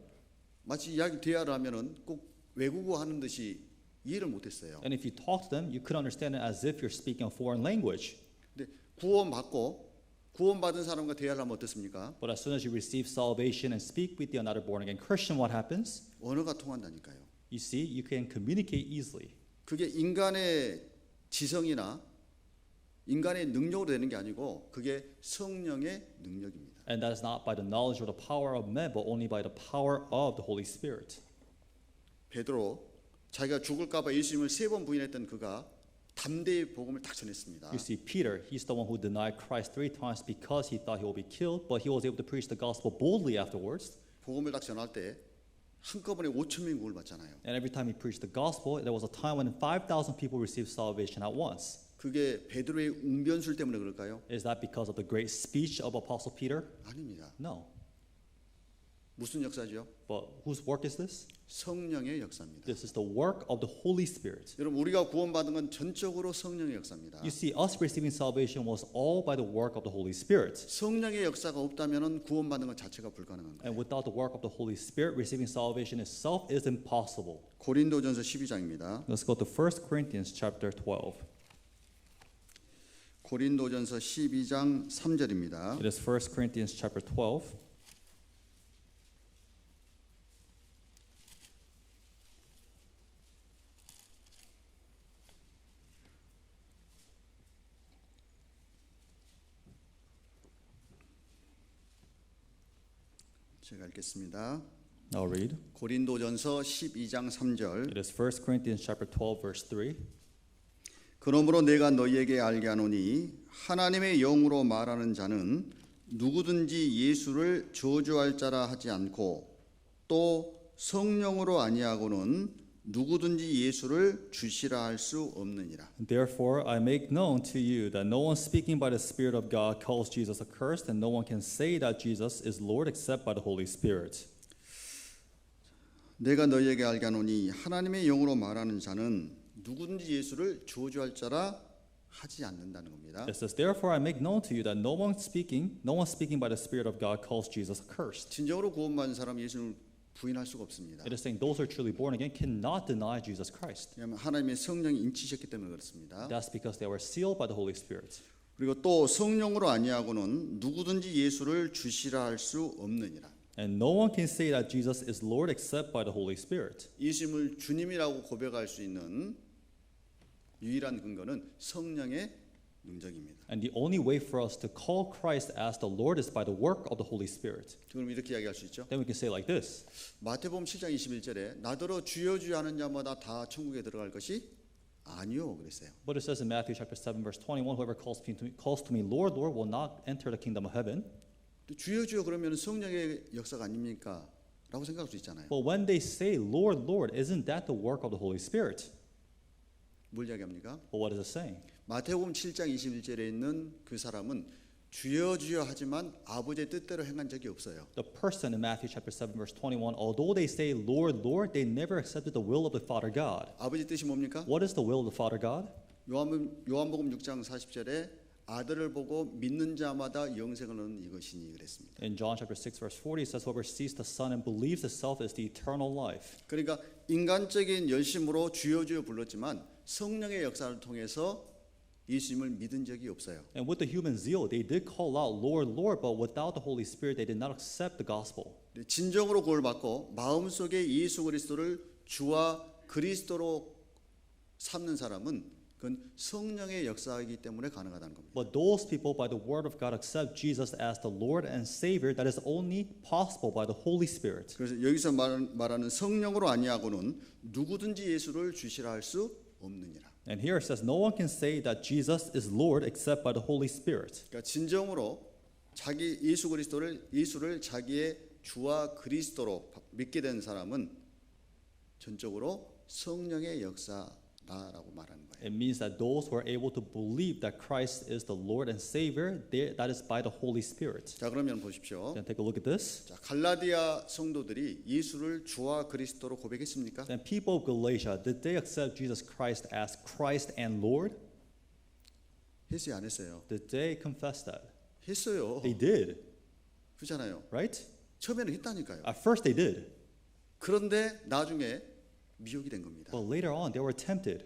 마치 이야기 대화를 하면은 꼭 외국어 하는 듯이 이해를 못했어요. And if you talk to them, you could understand it as if you're speaking a foreign language. 근데 구원받은 사람과 대화를 하면 어떻습니까? But as soon as you receive salvation and speak with the another born again Christian, what happens? 언어가 통한다니까요. You see, you can communicate easily. 그게 인간의 지성이나 인간의 능력으로 되는 게 아니고 그게 성령의 능력입니다. And that is not by the knowledge or the power of men, but only by the power of the Holy Spirit. 베드로 자기가 죽을까 봐 예수님을 3번 부인했던 그가 담대히 복음을 딱 전했습니다. You see, Peter, he's the one who denied Christ 3 times because he thought he will be killed, but he was able to preach the gospel boldly afterwards. 복음을 딱 전할 때 한꺼번에 5천 명이 구원을 받잖아요. And every time he preached the gospel, there was a time when 5,000 people received salvation at once. 그게 베드로의 웅변술 때문에 그럴까요? Is that because of the great speech of Apostle Peter? 아닙니다. No. 무슨 역사죠? But whose work is this? 성령의 역사입니다. This is the work of the Holy Spirit. 여러분 우리가 구원받은 건 전적으로 성령의 역사입니다. You see, us receiving salvation was all by the work of the Holy Spirit. 성령의 역사가 없다면은 구원받는 것 자체가 불가능한 거예요. And without the work of the Holy Spirit, receiving salvation itself is impossible. 고린도전서 12장입니다. Let's go to 1 Corinthians chapter 12. 고린도전서 12장 3절입니다. It is 1 Corinthians chapter 12. 제가 읽겠습니다. I'll read. 고린도전서 12장 3절. It is 1 Corinthians chapter 12 verse 3. 그러므로 내가 너희에게 알게 하노니 하나님의 영으로 말하는 자는 누구든지 예수를 저주할 자라 하지 않고 또 성령으로 아니하고는 누구든지 예수를 주시라 할 수 없느니라. Therefore I make known to you that no one speaking by the Spirit of God calls Jesus accursed, and no one can say that Jesus is Lord except by the Holy Spirit. 내가 너희에게 알게 하노니 하나님의 영으로 말하는 자는 누구든지 예수를 저주할 자라 하지 않는다는 겁니다. It says, therefore I make known to you that no one speaking by the Spirit of God calls Jesus accursed. 진정으로 구원받은 사람 예수를 부인할 수가 없습니다. It is saying those who are truly born again cannot deny Jesus Christ. 왜냐하면 하나님의 성령이 인치셨기 때문에 그렇습니다. That's because they were sealed by the Holy Spirit. 그리고 또 성령으로 아니하고는 누구든지 예수를 주시라 할 수 없느니라. And no one can say that Jesus is Lord except by the Holy Spirit. 예수님을 주님이라고 고백할 수 있는 유일한 근거는 성령의 능력입니다. And the only way for us to call Christ as the Lord is by the work of the Holy Spirit. 그럼 이렇게 이야기할 수 있죠. Then we can say like this. 마태복음 7장 21절에 나더러 주여 주여 하는 자마다 다 천국에 들어갈 것이 아니요 그랬어요. But it says in Matthew chapter 7 verse 21, whoever calls to me Lord, Lord will not enter the kingdom of heaven. 주여 주여 그러면 성령의 역사가 아닙니까? 라고 생각할 수 있잖아요. But when they say Lord, Lord, isn't that the work of the Holy Spirit? 뭘 이야기합니까? But what is it saying? 마태복음 7장 21절에 있는 그 사람은 주여 주여 하지만 아버지의 뜻대로 행한 적이 없어요. The person in Matthew chapter 7 verse 21, although they say Lord, Lord, they never accepted the will of the Father God. 아버지 뜻이 뭡니까? What is the will of the Father God? 요한복음 6장 40절에 아들을 보고 믿는 자마다 영생을 얻는 이것이니 그랬습니다. In John chapter 6 verse 40 it says whoever sees the Son and believes itself is the eternal life. 그러니까 인간적인 열심으로 주여 주여 불렀지만 성령의 역사를 통해서 예수님을 믿은 적이 없어요. And with the human zeal they did call out Lord, Lord, but without the Holy Spirit they did not accept the gospel. 진정으로 그걸 받고 마음속에 예수 그리스도를 주와 그리스도로 삼는 사람은 그건 성령의 역사이기 때문에 가능하다는 겁니다. But those people by the word of God accept Jesus as the Lord and Savior. That is only possible by the Holy Spirit. 그래서 여기서 말하는 성령으로 아니하고는 누구든지 예수를 주시라 할 수 없느니라. And here it says no one can say that Jesus is Lord except by the Holy Spirit. 그러니까 진정으로 자기 예수를 자기의 주와 그리스도로 믿게 된 사람은 전적으로 성령의 역사라고 말하는 거예요. It means that those who are able to believe that Christ is the Lord and Savior, that is by the Holy Spirit. 자, 그러면 보십시오. Then take a look at this. 자, 갈라디아 성도들이 예수를 주와 그리스도로 고백했습니까? Then people of Galatia, did they accept Jesus Christ as Christ and Lord? 했어요, 안 했어요? Did they confess that? 했어요. They did, 그렇잖아요. right? 처음에는 했다니까요. At first they did, 그런데 나중에 미혹이 된 겁니다. but later on they were tempted.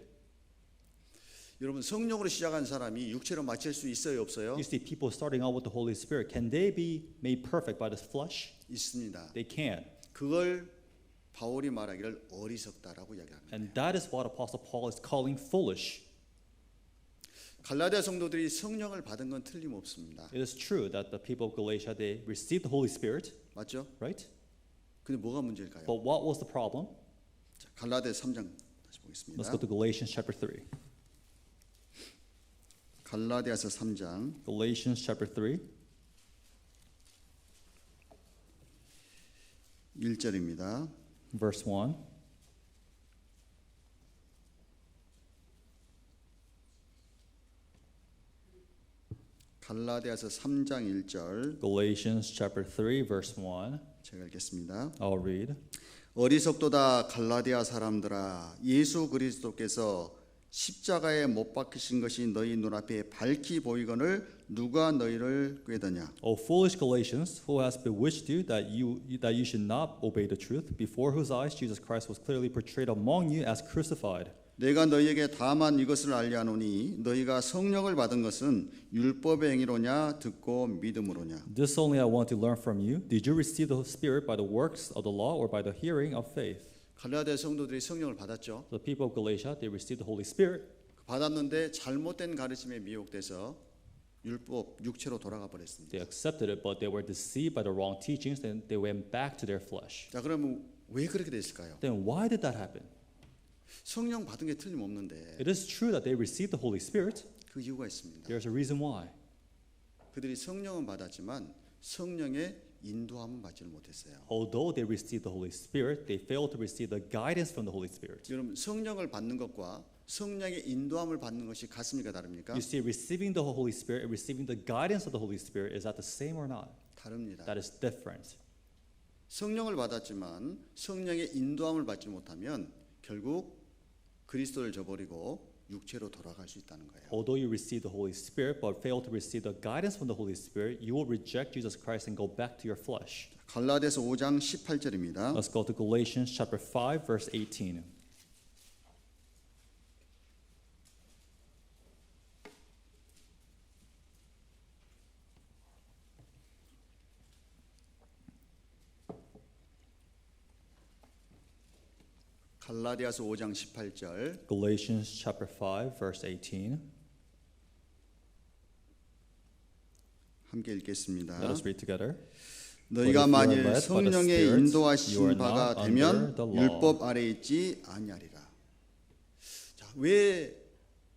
여러분 성령으로 시작한 사람이 육체로 마칠 수 있어요, 없어요? You see people starting out with the Holy Spirit, can they be made perfect by the flesh? 있습니다. They can. 그걸 바울이 말하기를 어리석다라고 이야기합니다. And that is what Apostle Paul is calling foolish. 갈라디아 성도들이 성령을 받은 건 틀림없습니다. It is true that the people of Galatia, they received the Holy Spirit, 맞죠? right? 근데 뭐가 문제일까요? But what was the problem? 자, 갈라디아 3장 다시 보겠습니다. Let's go to Galatians chapter 3. 갈라디아서 3장 Galatians chapter 3, 1절입니다. verse 1. 갈라디아서 3장 1절 Galatians chapter 3, verse 1. 제가 읽겠습니다. I'll read. 어리석도다 갈라디아 사람들아 예수 그리스도께서 십자가에 못 박히신 것이 너희 눈앞에 밝히 보이거늘 누가 너희를 꾀더냐. O foolish Galatians, who has bewitched you that you should not obey the truth, before whose eyes Jesus Christ was clearly portrayed among you as crucified. 내가 너희에게 다만 이것을 알려하노니 너희가 성령을 받은 것은 율법의 행위로냐 듣고 믿음으로냐. This only I want to learn from you. Did you receive the Spirit by the works of the law or by the hearing of faith? 갈라디아 성도들이 성령을 받았죠. The people of Galatia, they received the Holy Spirit, 받았는데 잘못된 가르침에 미혹돼서 율법 육체로 돌아가 버렸습니다. they accepted it, but they were deceived by the wrong teachings, and they went back to their flesh. 자, 그러면 왜 그렇게 됐을까요? Then why did that happen? 성령 받은 게 틀림없는데 It is true that they received the Holy Spirit. 그 이유가 있습니다. There's a reason why. 그들이 성령은 받았지만 성령의 인도함은 받지를 못했어요. Although they received the Holy Spirit, they failed to receive the guidance from the Holy Spirit. 여러분 성령을 받는 것과 성령의 인도함을 받는 것이 같습니까 다릅니까? You see, receiving the Holy Spirit and receiving the guidance of the Holy Spirit, is that the same or not? 다릅니다. That is different. 성령을 받았지만 성령의 인도함을 받지 못하면 결국 그리스도를 저버리고 육체로 돌아갈 수 있다는 거예요. Although you receive the Holy Spirit but fail to receive the guidance from the Holy Spirit, you will reject Jesus Christ and go back to your flesh. 갈라디아서 5장 18절입니다. Let's go to Galatians chapter 5 verse 18. 갈라디아서 5장 18절 Galatians chapter 5 verse 18. 함께 읽겠습니다. Let us read together. 너희가 But if you are 만일 led by the 성령의 Spirit, you are 인도하신 not 바가 under 되면 the law. 율법 아래 있지 아니하리라. 자, 왜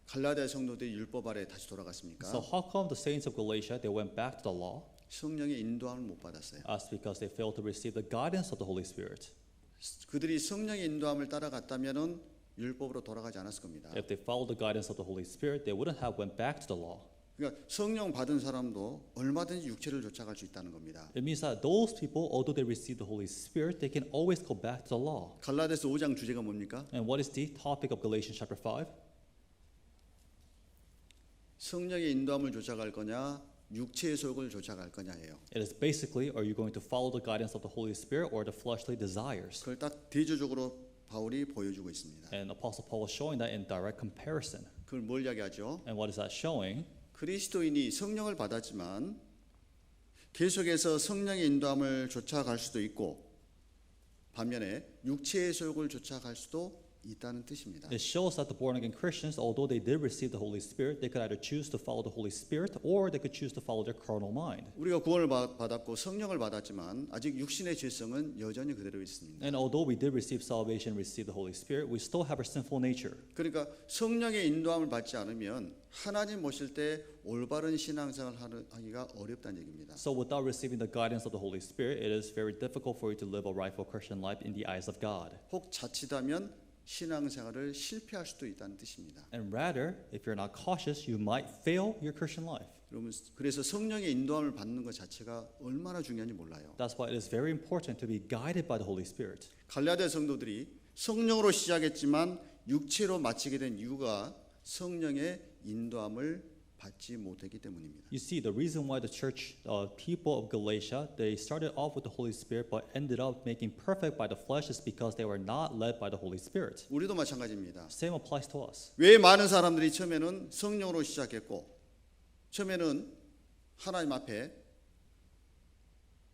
갈라디아 성도들이 율법 아래 다시 돌아갔습니까? So how come the saints of Galatia they went back to the law? 성령의 인도함을 못 받았어요. That's because they failed to receive the guidance of the Holy Spirit. 그들이 성령의 인도함을 따라갔다면은 율법으로 돌아가지 않았을 겁니다. If they followed the guidance of the Holy Spirit, they wouldn't have went back to the law. 그러니까 성령 받은 사람도 얼마든지 육체를 쫓아갈 수 있다는 겁니다. It means that those people, although they receive the Holy Spirit, they can always go back to the law. 갈라디아서 5장 주제가 뭡니까? And what is the topic of Galatians chapter 5? 성령의 인도함을 쫓아갈 거냐, 육체의 소욕을 쫓아갈 거냐예요. It is basically, are you going to follow the guidance of the Holy Spirit or the fleshly desires? 그걸 딱 대조적으로 바울이 보여주고 있습니다. And Apostle Paul is showing that in direct comparison. 그걸 뭘 이야기하죠? And what is that showing? 그리스도인이 성령을 받았지만 계속해서 성령의 인도함을 쫓아갈 수도 있고 반면에 육체의 소욕을 쫓아갈 수도 있다는 뜻입니다. It shows that the born again Christians, although they did receive the Holy Spirit, they could either choose to follow the Holy Spirit or they could choose to follow their carnal mind. 우리가 구원을 받았고 성령을 받았지만 아직 육신의 죄성은 여전히 그대로 있습니다. And although we did receive salvation, receive the Holy Spirit, we still have our sinful nature. 그러니까 성령의 인도함을 받지 않으면 하나님 모실 때 올바른 신앙생활을 하기가 어렵다는 얘기입니다. So without receiving the guidance of the Holy Spirit, it is very difficult for you to live a rightful Christian life in the eyes of God. 혹 자칫하면 신앙생활을 실패할 수도 있다는 뜻입니다. And rather, if you're not cautious, you might fail your Christian life. 여러분 그래서 성령의 인도함을 받는 것 자체가 얼마나 중요한지 몰라요. That's why it is very important to be guided by the Holy Spirit. 갈라디아 성도들이 성령으로 시작했지만 육체로 마치게 된 이유가 성령의 인도함을 받지 못했기 때문입니다. You see, the reason why the church people of Galatia, they started off with the Holy Spirit but ended up making perfect by the flesh is because they were not led by the Holy Spirit. 우리도 마찬가지입니다. Same applies to us. 왜 많은 사람들이 처음에는 성령으로 시작했고 처음에는 하나님 앞에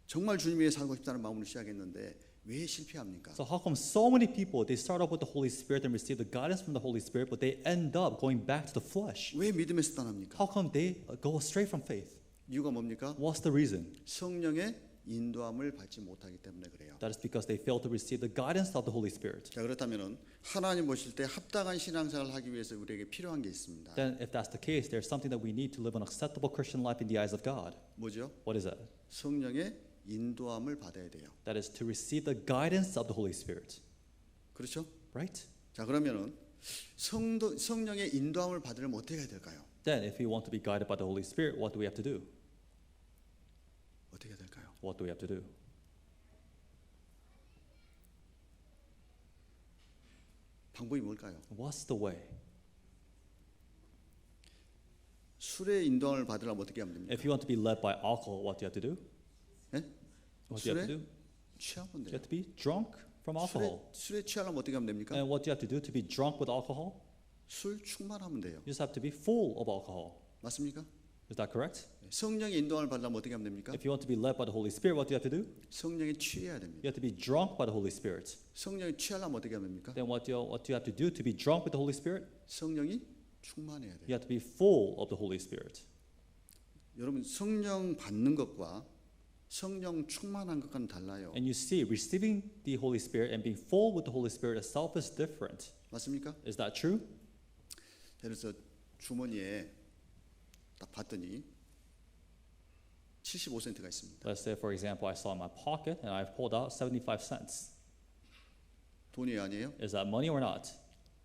정말 주님 위해 살고 싶다는 마음으로 시작했는데 왜 실패합니까? So how come so many people, they start off with the Holy Spirit and receive the guidance from the Holy Spirit, but they end up going back to the flesh? 왜 믿음에서 떠납니까? How come they go astray from faith? 이유가 뭡니까? What's the reason? 성령의 인도함을 받지 못하기 때문에 그래요. That is because they fail to receive the guidance of the Holy Spirit. 자 그렇다면은 하나님 보실 때 합당한 신앙생활을 하기 위해서 우리에게 필요한 게 있습니다. Then if that's the case, there's something that we need to live an acceptable Christian life in the eyes of God. 뭐죠? What is that? 성령의 인도함을 받아야 돼요. That is to receive the guidance of the Holy Spirit. 그렇죠? Right? 자 그러면은 성령의 인도함을 받으려면 어떻게 해야 될까요? Then if we want to be guided by the Holy Spirit, what do we have to do? 어떻게 해야 될까요? What do we have to do? 방법이 뭘까요? What's the way? 술의 인도함을 받으려면 어떻게 하면 됩니까? If you want to be led by alcohol, what do you have to do? 예? What do you have to 술에 do? 취하면 You 돼요. have to be drunk from alcohol. 술에 취하려면 어떻게 하면 됩니까? And what do you have to do to be drunk with alcohol? 술 충만하면 돼요. You just have to be full of alcohol. 맞습니까? Is that correct? 성령의 인도함을 받으려면 어떻게 하면 됩니까? If you want to be led by the Holy Spirit, what do you have to do? 성령에 취해야 됩니다. You have to be drunk by the Holy Spirit. 성령에 취하려면 어떻게 하면 됩니까? Then what do you have to do to be drunk with the Holy Spirit? 성령이 충만해야 돼요. You have to be full of the Holy Spirit. 여러분 성령 받는 것과 성령 충만한 것과는 달라요. And you see, receiving the Holy Spirit and being full with the Holy Spirit itself is different. 맞습니까? Is that true? 그래서 주머니에 딱 봤더니 75센트가 있습니다. Let's say, for example, I saw in my pocket and I pulled out 75 cents. 돈이 아니에요? Is that money or not?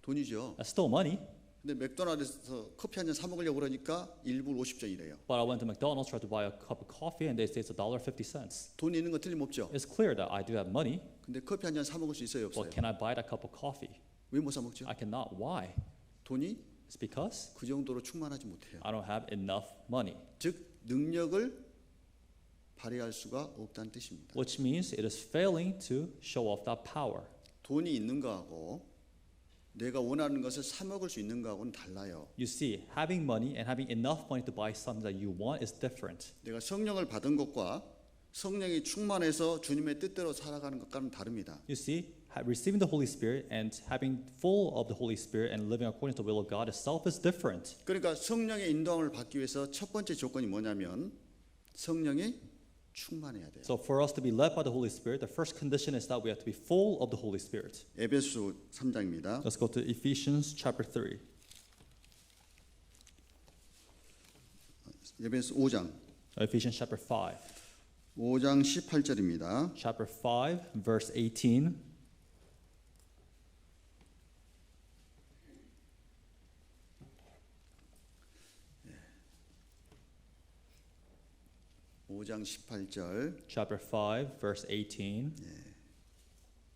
돈이죠. That's still money. 근데 맥도날드에서 커피 한 잔 사 먹으려고 그러니까 1불 50전이래요. But I went to McDonald's, tried to buy a cup of coffee, and they say it's $1.50. 돈이 있는 거 틀림없죠. It's clear that I do have money, 근데 커피 한 잔 사 먹을 수 있어요, 없어요? but can I buy that cup of coffee? 왜 못 사 먹죠? I cannot. Why? 돈이 It's because 그 정도로 충만하지 못해요. I don't have enough money, 즉 능력을 발휘할 수가 없다는 뜻입니다. which means it is failing to show off that power. 돈이 있는 거하고 내가 원하는 것을 사 먹을 수 있는 거하고는 달라요. You see, having money and having enough money to buy something that you want is different. 내가 성령을 받은 것과 성령이 충만해서 주님의 뜻대로 살아가는 것과는 다릅니다. You see, receiving the Holy Spirit and having full of the Holy Spirit and living according to the will of God itself is different. 그러니까 성령의 인도함을 받기 위해서 첫 번째 조건이 뭐냐면 성령이 충만해야 돼요. So for us to be led by the Holy Spirit, the first condition is that we have to be full of the Holy Spirit. 에베소 3장입니다. Let's go to Ephesians chapter 3. 에베소 5장 Ephesians chapter 5. 5장 18절입니다. Chapter 5, verse 18. 오 5장 18절 Chapter 5, verse 18.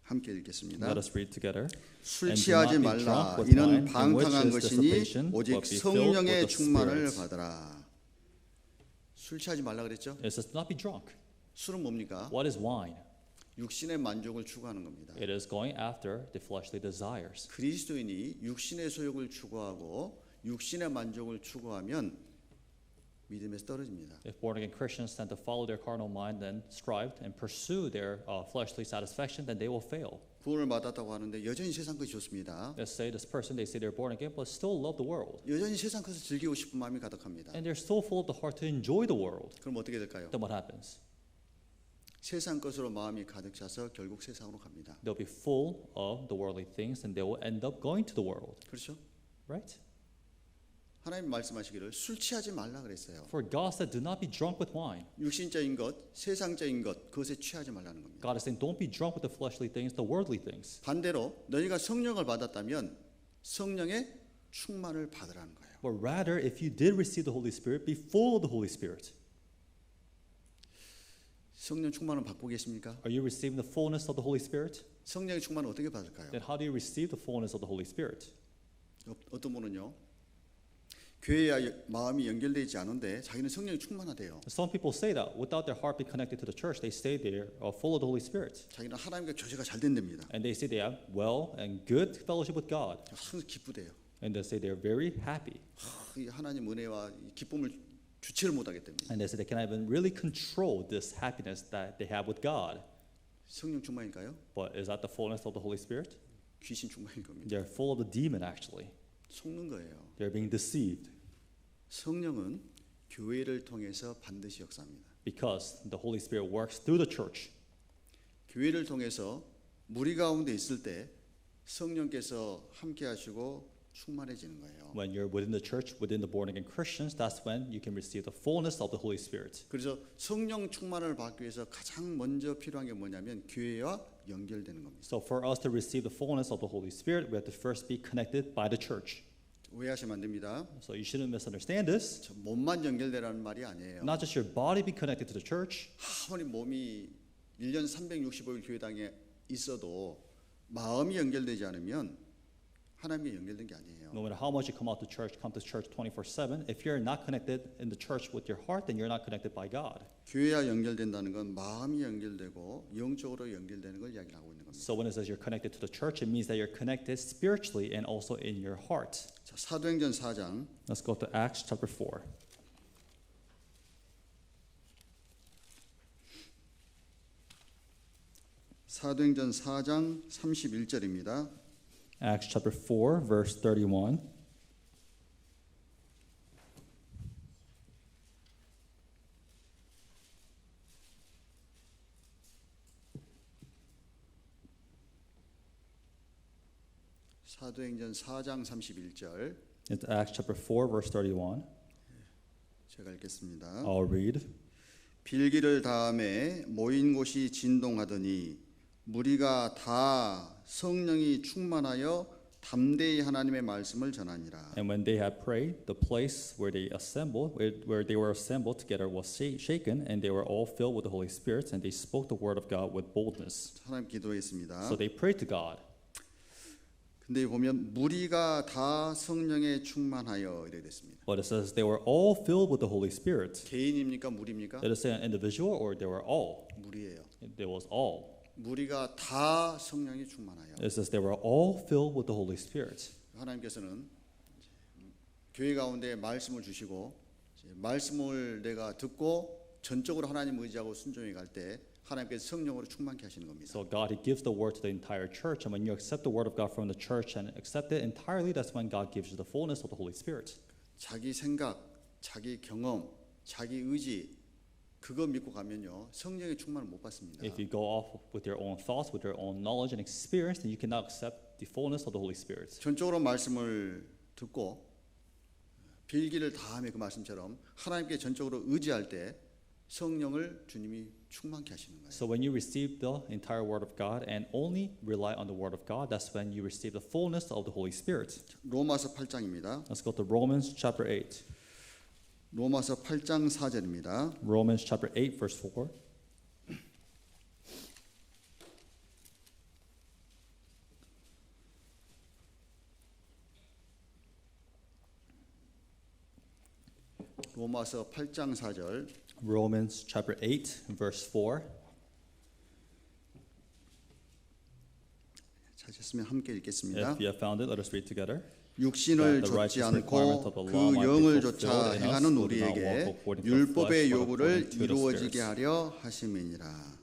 함께 읽겠습니다. Let us read together. 술 And do 취하지 not be 말라. drunk with 이는 wine, in which 방탕한 is 것이니 dissipation, 오직 but be filled 성령의 with the 충만을 Spirit. 받으라. 술 취하지 말라 그랬죠? It says, not be drunk. 술은 뭡니까? What is wine? 육신의 만족을 추구하는 겁니다. It is going after the fleshly desires. 그리스도인이 육신의 소욕을 추구하고 육신의 만족을 추구하면 믿음에서 떨어집니다. If born again Christians tend to follow their carnal mind, then strive and pursue their fleshly satisfaction, then they will fail. 구원을 받았다고 하는데 여전히 세상 것이 좋습니다. Let's say this person, they say they're born again, but still love the world. 여전히 세상 것을 즐기고 싶은 마음이 가득합니다. And they're still full of the heart to enjoy the world. 그럼 어떻게 될까요? Then what happens? 세상 것으로 마음이 가득 차서 결국 세상으로 갑니다. They'll be full of the worldly things and they will end up going to the world. 그렇죠? Right? 하나님 말씀하시기를 술 취하지 말라 그랬어요. For God said, do not be drunk with wine. 육신적인 것, 세상적인 것, 그것에 취하지 말라는 겁니다. God is saying, don't be drunk with the fleshly things, the worldly things. 반대로 너희가 성령을 받았다면 성령의 충만을 받으라는 거예요. But rather, if you did receive the Holy Spirit, be full of the Holy Spirit. 성령 충만을 받고 계십니까? Are you receiving the fullness of the Holy Spirit? 성령의 충만을 어떻게 받을까요? Then how do you receive the fullness of the Holy Spirit? 어떤 분은요. 교회와 마음이 연결되지 않은데 자기는 성령이 충만하대요. Some people say that without their heart being connected to the church, they say they're full of the Holy Spirit. 자기는 하나님과 교제가 잘 된답니다. And they say they have well and good fellowship with God. 항상 기쁘대요. And they say they're very happy. 이 하나님 은혜와 이 기쁨을 주체를 못하겠답니다. And they say they cannot even really control this happiness that they have with God. 성령 충만일까요? But is that the fullness of the Holy Spirit? 귀신 충만일 겁니다. They're full of the demon, actually. 속는 거예요. They're being deceived. 성령은 교회를 통해서 반드시 역사합니다. Because the Holy Spirit works through the church. 교회를 통해서 무리 가운데 있을 때 성령께서 함께 하시고 충만해지는 거예요. When you're within the church, within the born again Christians, that's when you can receive the fullness of the Holy Spirit. 그래서 성령 충만을 받기 위해서 가장 먼저 필요한 게 뭐냐면 교회와 연결되는 겁니다. So for us to receive the fullness of the Holy Spirit, we have to first be connected by the church. 오해하시면 안 됩니다. So you shouldn't misunderstand this. 저 몸만 연결되라는 말이 아니에요. Not just your body be connected to the church. 아무리 몸이 1년 365일 교회당에 있어도 마음이 연결되지 않으면 하나님께 연결된 게 아니에요. No matter how much you come to church 24/7, if you're not connected in the church with your heart, then you're not connected by God. 교회와 연결된다는 건 마음이 연결되고 영적으로 연결되는 걸 이야기하고 있는 겁니다. So when it says you're connected to the church, it means that you're connected spiritually and also in your heart. 자, 사도행전 4장 Let's go to Acts chapter 4. 사도행전 4장 31절입니다. Acts chapter 4, verse 31. 사도행전 4장 31절 It's Acts chapter 4, verse 31. 제가 읽겠습니다. I'll read. 빌기를 다음에 모인 곳이 진동하더니 무리가 다 성령이 충만하여 담대히 하나님의 말씀을 전하니라. And when they had prayed, the place where they assembled, where they were assembled together, was shaken, and they were all filled with the Holy Spirit, and they spoke the word of God with boldness. 하나님 기도했습니다. So they prayed to God. 근데 보면 무리가 다 성령에 충만하여 이렇게 됐습니다. But it says they were all filled with the Holy Spirit. 개인입니까, 무리입니까? Did it say an individual or they were all? 무리예요. It was all. 무리가 다 성령에 충만하여. It says they were all filled with the Holy Spirit. 하나님께서는 교회 가운데 말씀을 주시고 말씀을 내가 듣고 전적으로 하나님 의지하고 순종해 갈 때 하나님께서 성령으로 충만케 하시는 겁니다. So God, He gives the word to the entire church, and when you accept the word of God from the church and accept it entirely, that's when God gives you the fullness of the Holy Spirit. 자기 생각, 자기 경험, 자기 의지 그거 믿고 가면요 성령의 충만을 못 받습니다. If you go off with your own thoughts, with your own knowledge and experience, then you cannot accept the fullness of the Holy Spirit. 전적으로 말씀을 듣고 빌기를 다하며 그 말씀처럼 하나님께 전적으로 의지할 때 성령을 주님이 충만케 하시는 거예요. So when you receive the entire word of God and only rely on the word of God, that's when you receive the fullness of the Holy Spirit. 로마서 8장입니다. Let's go to Romans chapter 8. 로마서 8장 4절입니다. Romans chapter 8 verse 4. 로마서 8장 4절. Romans chapter 8 verse 4. 찾으시면 함께 읽겠습니다. If you have found it, let us read together. 육신을 That the 좇지 righteous requirement 않고 of the 그 law might be 영을 fulfilled 좇아 in us 행하는 who do not 우리에게 walk according to the 율법의 flesh, but 요구를 according to the 이루어지게 Spirit. 하려 하심이니라.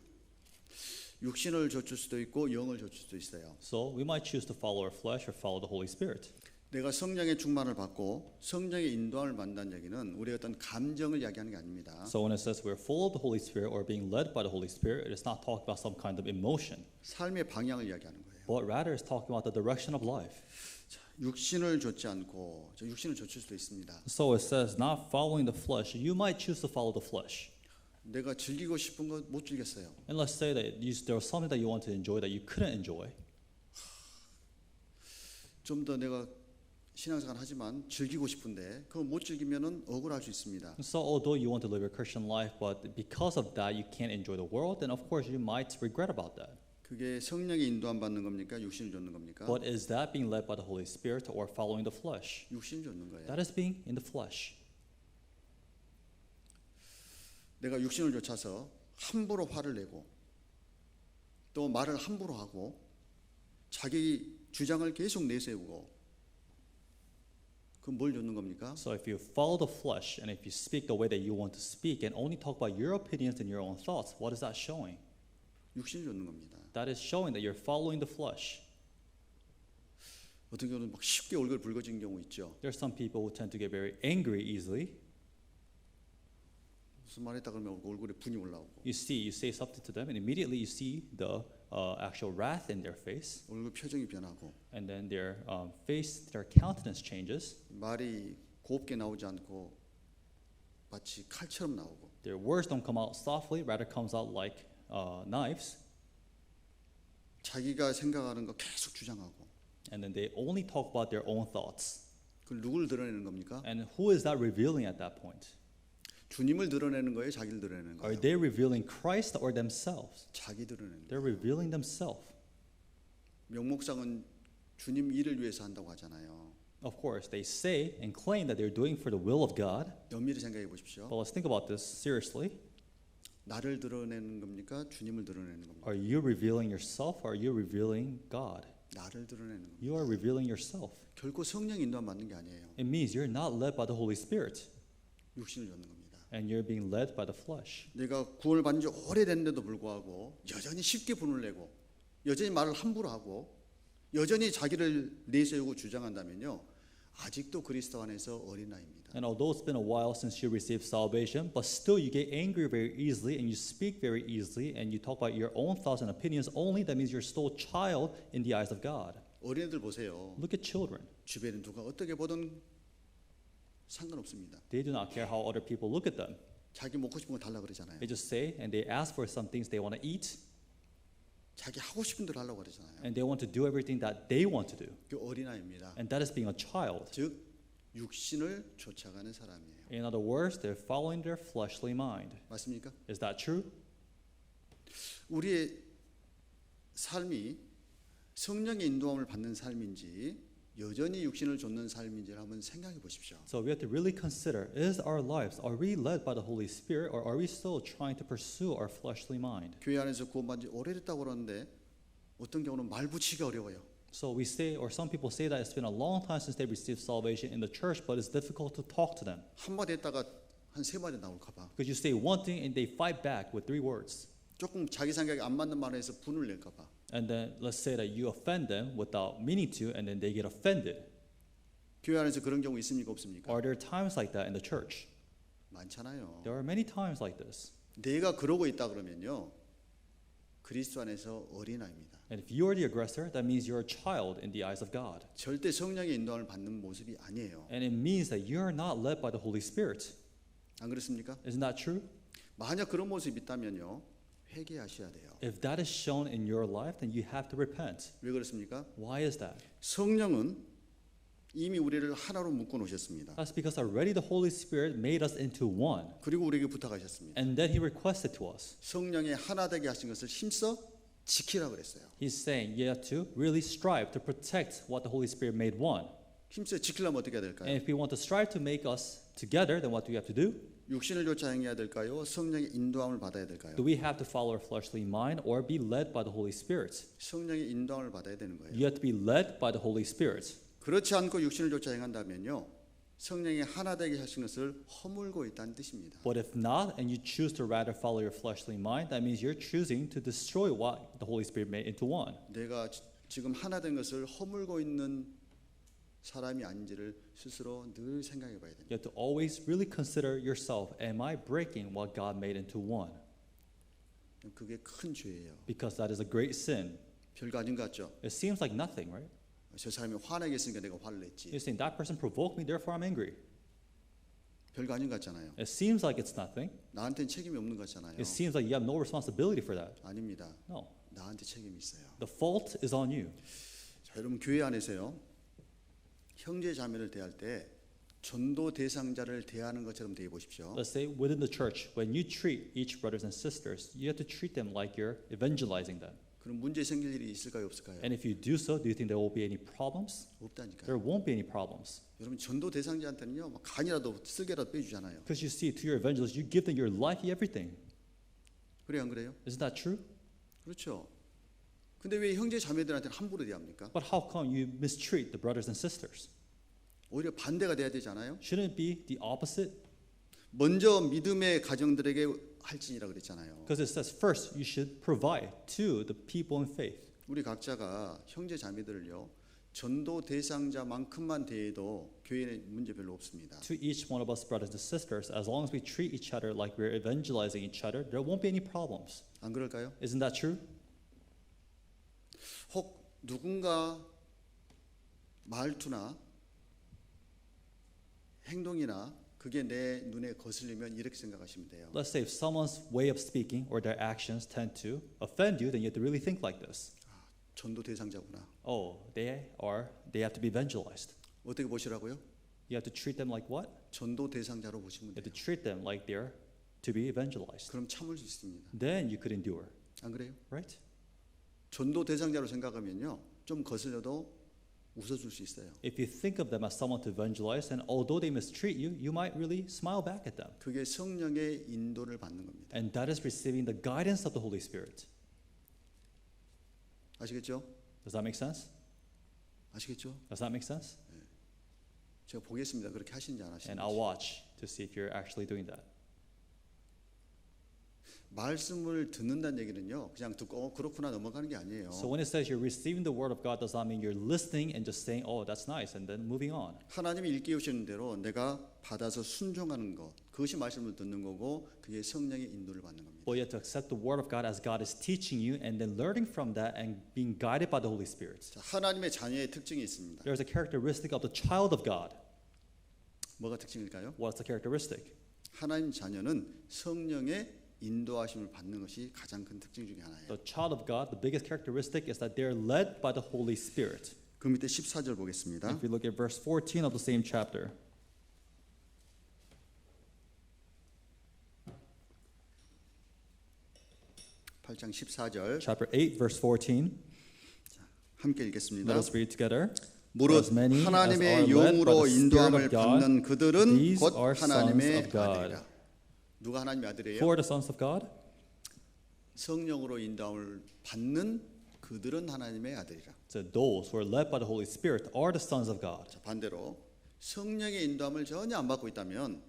육신을 좇을 수도 있고 영을 좇을 수도 있어요. So we might choose to follow our flesh or follow the Holy Spirit. 내가 성령의 충만을 받고 성령의 인도함을 받는다는 얘기는 우리의 어떤 감정을 이야기하는 게 아닙니다. So when it says we're full of the Holy Spirit or being led by the Holy Spirit, it is not talking about some kind of emotion, 삶의 방향을 이야기하는 거예요. but rather it's talking about the direction of life. 자, 육신을 좇지 않고 저 육신을 좇을 수도 있습니다. So it says not following the flesh. You might choose to follow the flesh. 내가 즐기고 싶은 거 못 즐겼어요. And let's say that there was something that you want to enjoy that you couldn't enjoy. 좀 더 내가 신앙생활 하지만 즐기고 싶은데 그거 못 즐기면은 억울할 수 있습니다. So although you want to live your Christian life, but because of that you can't enjoy the world, then of course you might regret about that. 그게 성령의 인도함 받는 겁니까? 육신을 좇는 겁니까? But is that being led by the Holy Spirit or following the flesh? 육신을 좇는 거예요. That is being in the flesh. 내가 육신을 좇아서 함부로 화를 내고 또 말을 함부로 하고 자기 주장을 계속 내세우고 그건 뭘 좇는 겁니까? So if you follow the flesh and if you speak the way that you want to speak and only talk about your opinions and your own thoughts, what is that showing? 육신을 좇는 겁니다. That is showing that you're following the flesh. 어떤 경우는 막 쉽게 얼굴 붉어지는 경우 있죠. There are some people who tend to get very angry easily. 무슨 말 했다 그러면 얼굴에 분이 올라오고 You say something to them and immediately you see the actual wrath in their face. 얼굴 표정이 변하고 And then their their countenance changes. 말이 곱게 나오지 않고 마치 칼처럼 나오고 Their words don't come out softly, rather comes out like knives. 자기가 생각하는 거 계속 주장하고 And then they only talk about their own thoughts. 그걸 누굴 드러내는 겁니까? And who is that revealing at that point? 주님을 드러내는 거예요? 자기를 드러내는 Are 거예요? they revealing Christ or themselves? 자기 드러내는 거예요. They're revealing themselves. 명목상은 주님 일을 위해서 한다고 하잖아요. Of course, they say and claim that they're doing for the will of God. 면밀히 생각해 보십시오. But let's think about this seriously. 나를 드러내는 겁니까? 주님을 드러내는 겁니까? Are you revealing yourself or are you revealing God? 나를 드러내는 겁니다. You are revealing yourself. 결코 성령 인도함 받는 게 아니에요. It means you're not led by the Holy Spirit 육신을 좇는 겁니다. and you're being led by the flesh. 내가 구원을 받은 지 오래됐는데도 불구하고 여전히 쉽게 분을 내고 여전히 말을 함부로 하고 여전히 자기를 내세우고 주장한다면요. 아직도 그리스도 안에서 어린아이입니다. And although it's been a while since you received salvation, but still you get angry very easily and you speak very easily and you talk about your own thoughts and opinions only, that means you're still a child in the eyes of God. 어린애들 보세요. Look at children. 주변에 누가 어떻게 보든 상관없습니다. They do not care how other people look at them. 자기 먹고 싶은 거 달라 그러잖아요. They just say and they ask for some things they want to eat. 자기 하고 싶은 대로 하려고 그러잖아요. And they want to do everything that they want to do. 그 어린아이입니다. And that is being a child. 즉 육신을 쫓아가는 사람이에요. In other words, they're following their fleshly mind. 맞습니까? Is that true? 우리의 삶이 성령의 인도함을 받는 삶인지 여전히 육신을 좇는 삶인지를 한번 생각해 보십시오. So we have to really consider, is our lives, are we led by the Holy Spirit or are we still trying to pursue our fleshly mind? 교회 안에서 구원받은 지 오래됐다고 그러는데 어떤 경우는 말 붙이기가 어려워요. So we say, or some people say that it's been a long time since they received salvation in the church, but it's difficult to talk to them. 한마디 했다가 한 세 마디 나올까 봐. Because you say one thing and they fight back with 3 words. 조금 자기 생각에 안 맞는 말을 해서 분을 낼까 봐. And then let's say that you offend them without meaning to, and then they get offended. 교회 안에서 그런 경우 있습니까 없습니까? Are there times like that in the church? 많잖아요. There are many times like this. 내가 그러고 있다 그러면요. 그리스도 안에서 어린아이입니다. And if you are the aggressor, that means you're a child in the eyes of God. 절대 성령의 인도함을 받는 모습이 아니에요. And it means that you are not led by the Holy Spirit. 안 그렇습니까? Isn't that true? 만약 그런 모습이 있다면요. 회개하셔야 돼요. If that is shown in your life, then you have to repent. 왜 그렇습니까? Why is that? 성령은 이미 우리를 하나로 묶어 놓으셨습니다. That's because already the Holy Spirit made us into one. 그리고 우리에게 부탁하셨습니다. And then He requested to us. 성령의 하나 되게 하신 것을 힘써 지키라 그랬어요. He's saying you have to really strive to protect what the Holy Spirit made one. 힘써 지키려면 어떻게 해야 And 될까요? if we want to strive to make us together, then what do we have to do? 육신을 쫓아 행해야 될까요? 성령의 인도함을 받아야 될까요? Do we have to follow our fleshly mind or be led by the Holy Spirit? 성령의 인도함을 받아야 되는 거예요. You have to be led by the Holy Spirit. 그렇지 않고 육신을 쫓아 행한다면요. 성령의 하나 되게 하신 것을 허물고 있다는 뜻입니다. But if not, and you choose to rather follow your fleshly mind, that means you're choosing to destroy what the Holy Spirit made into one. 내가 지금 하나 된 것을 허물고 있는 사람이 아닌지를 스스로 늘 생각해 봐야 됩니다. You have to always really consider yourself. Am I breaking what God made into one? 그게 큰 죄예요. Because that is a great sin. 별거 아닌 것 같죠? It seems like nothing, right? 저 사람이 화나게 했으니까 내가 화를 냈지. You're saying that person provoked me, therefore I'm angry. 별거 아닌 것 같잖아요. It seems like it's nothing. 나한테는 책임이 없는 것 같잖아요. It seems like you have no responsibility for that. 아닙니다. No. 나한테 책임이 있어요. The fault is on you. 자, 여러분 교회 안에서요. 형제 자매를 대할 때 전도 대상자를 대하는 것처럼 대해 보십시오. Let's say within the church, when you treat each brothers and sisters, you have to treat them like you're evangelizing them. 그럼 문제 생길 일이 있을까요, 없을까요? And if you do so, do you think there will be any problems? 없다니까요. There won't be any problems. 여러분 전도 대상자한테는요, 막 간이라도 쓸개라도 빼주잖아요. Because you see, to your evangelists, you give them your life, everything. 그래 안 그래요? Isn't that true? 그렇죠. 근데 왜 형제 자매들한테는 함부로 대합니까? But how come you mistreat the brothers and sisters? 오히려 반대가 돼야 되잖아요. Shouldn't it be the opposite? 먼저 믿음의 가정들에게 할지니라 그랬잖아요. Because it says first you should provide to the people in faith. 우리 각자가 형제 자매들을요 전도 대상자만큼만 대해도 교회에 문제 별로 없습니다. To each one of us brothers and sisters, as long as we treat each other like we're evangelizing each other, there won't be any problems. 안 그럴까요? Isn't that true? 혹 누군가 말투나 행동이나 그게 내 눈에 거슬리면 이렇게 생각하시면 돼요. Let's say if someone's way of speaking or their actions tend to offend you, then you have to really think like this. 전도 대상자구나. Oh, they have to be evangelized. 어떻게 보시라고요? You have to treat them like what? 전도 대상자로 보시면 You have to 돼요. treat them like they're to be evangelized. 그럼 참을 수 있습니다. Then you could endure, 안 그래요? right? 전도 대상자로 생각하면요 좀 거슬려도 웃어줄 수 있어요. If you think of them as someone to evangelize, then although they mistreat you, you might really smile back at them. 그게 성령의 인도를 받는 겁니다. And that is receiving the guidance of the Holy Spirit. 아시겠죠? Does that make sense? 아시겠죠? Does that make sense? 제가 보겠습니다. 그렇게 하시는지 안 And I'll 하시는지. watch to see if you're actually doing that. 말씀을 듣는다는 얘기는요. 그냥 듣고 그렇구나 넘어가는 게 아니에요. So when it says you're receiving the word of God, does not mean you're listening and just saying, "Oh, that's nice," and then moving on. 하나님이 일깨우시는 대로 내가 받아서 순종하는 것. 그것이 말씀을 듣는 거고 그게 성령의 인도를 받는 겁니다. But you have to accept the word of God as God is teaching you, and then learning from that and being guided by the Holy Spirit. 자, 하나님의 자녀의 특징이 있습니다. There's a characteristic of the child of God. 뭐가 특징일까요? What's the characteristic? 하나님 자녀는 성령의 인도하심을 받는 것이 가장 큰 특징 중에 하나예요. The child of God, the biggest characteristic is that they're led by the Holy Spirit. 그 밑에 14절 보겠습니다. If we look at verse 14 of the same chapter. 8장 14절 Chapter 8, verse 14. 함께 Let 읽겠습니다. us read together. 무릇 As many as are 하나님의 led by 영으로 the Spirit 인도함을 of God, 받는 그들은 these 곧 are sons 하나님의 of God. 아들이라. 누가 하나님의 아들이에요? Who are the sons of God? 성령으로 인도함을 받는 그들은 하나님의 아들이라. So those who are led by the Holy Spirit are the sons of God. 자, 반대로 성령의 인도함을 전혀 안 받고 있다면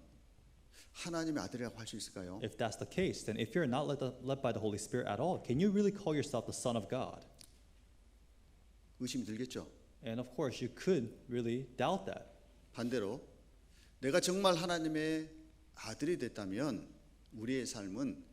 하나님의 아들이라고 할 수 있을까요? If that's the case, then if you're not led by the Holy Spirit at all, can you really call yourself the son of God? 의심이 들겠죠. And of course, you could really doubt that. 반대로 내가 정말 하나님의 아들이 됐다면 우리의 삶은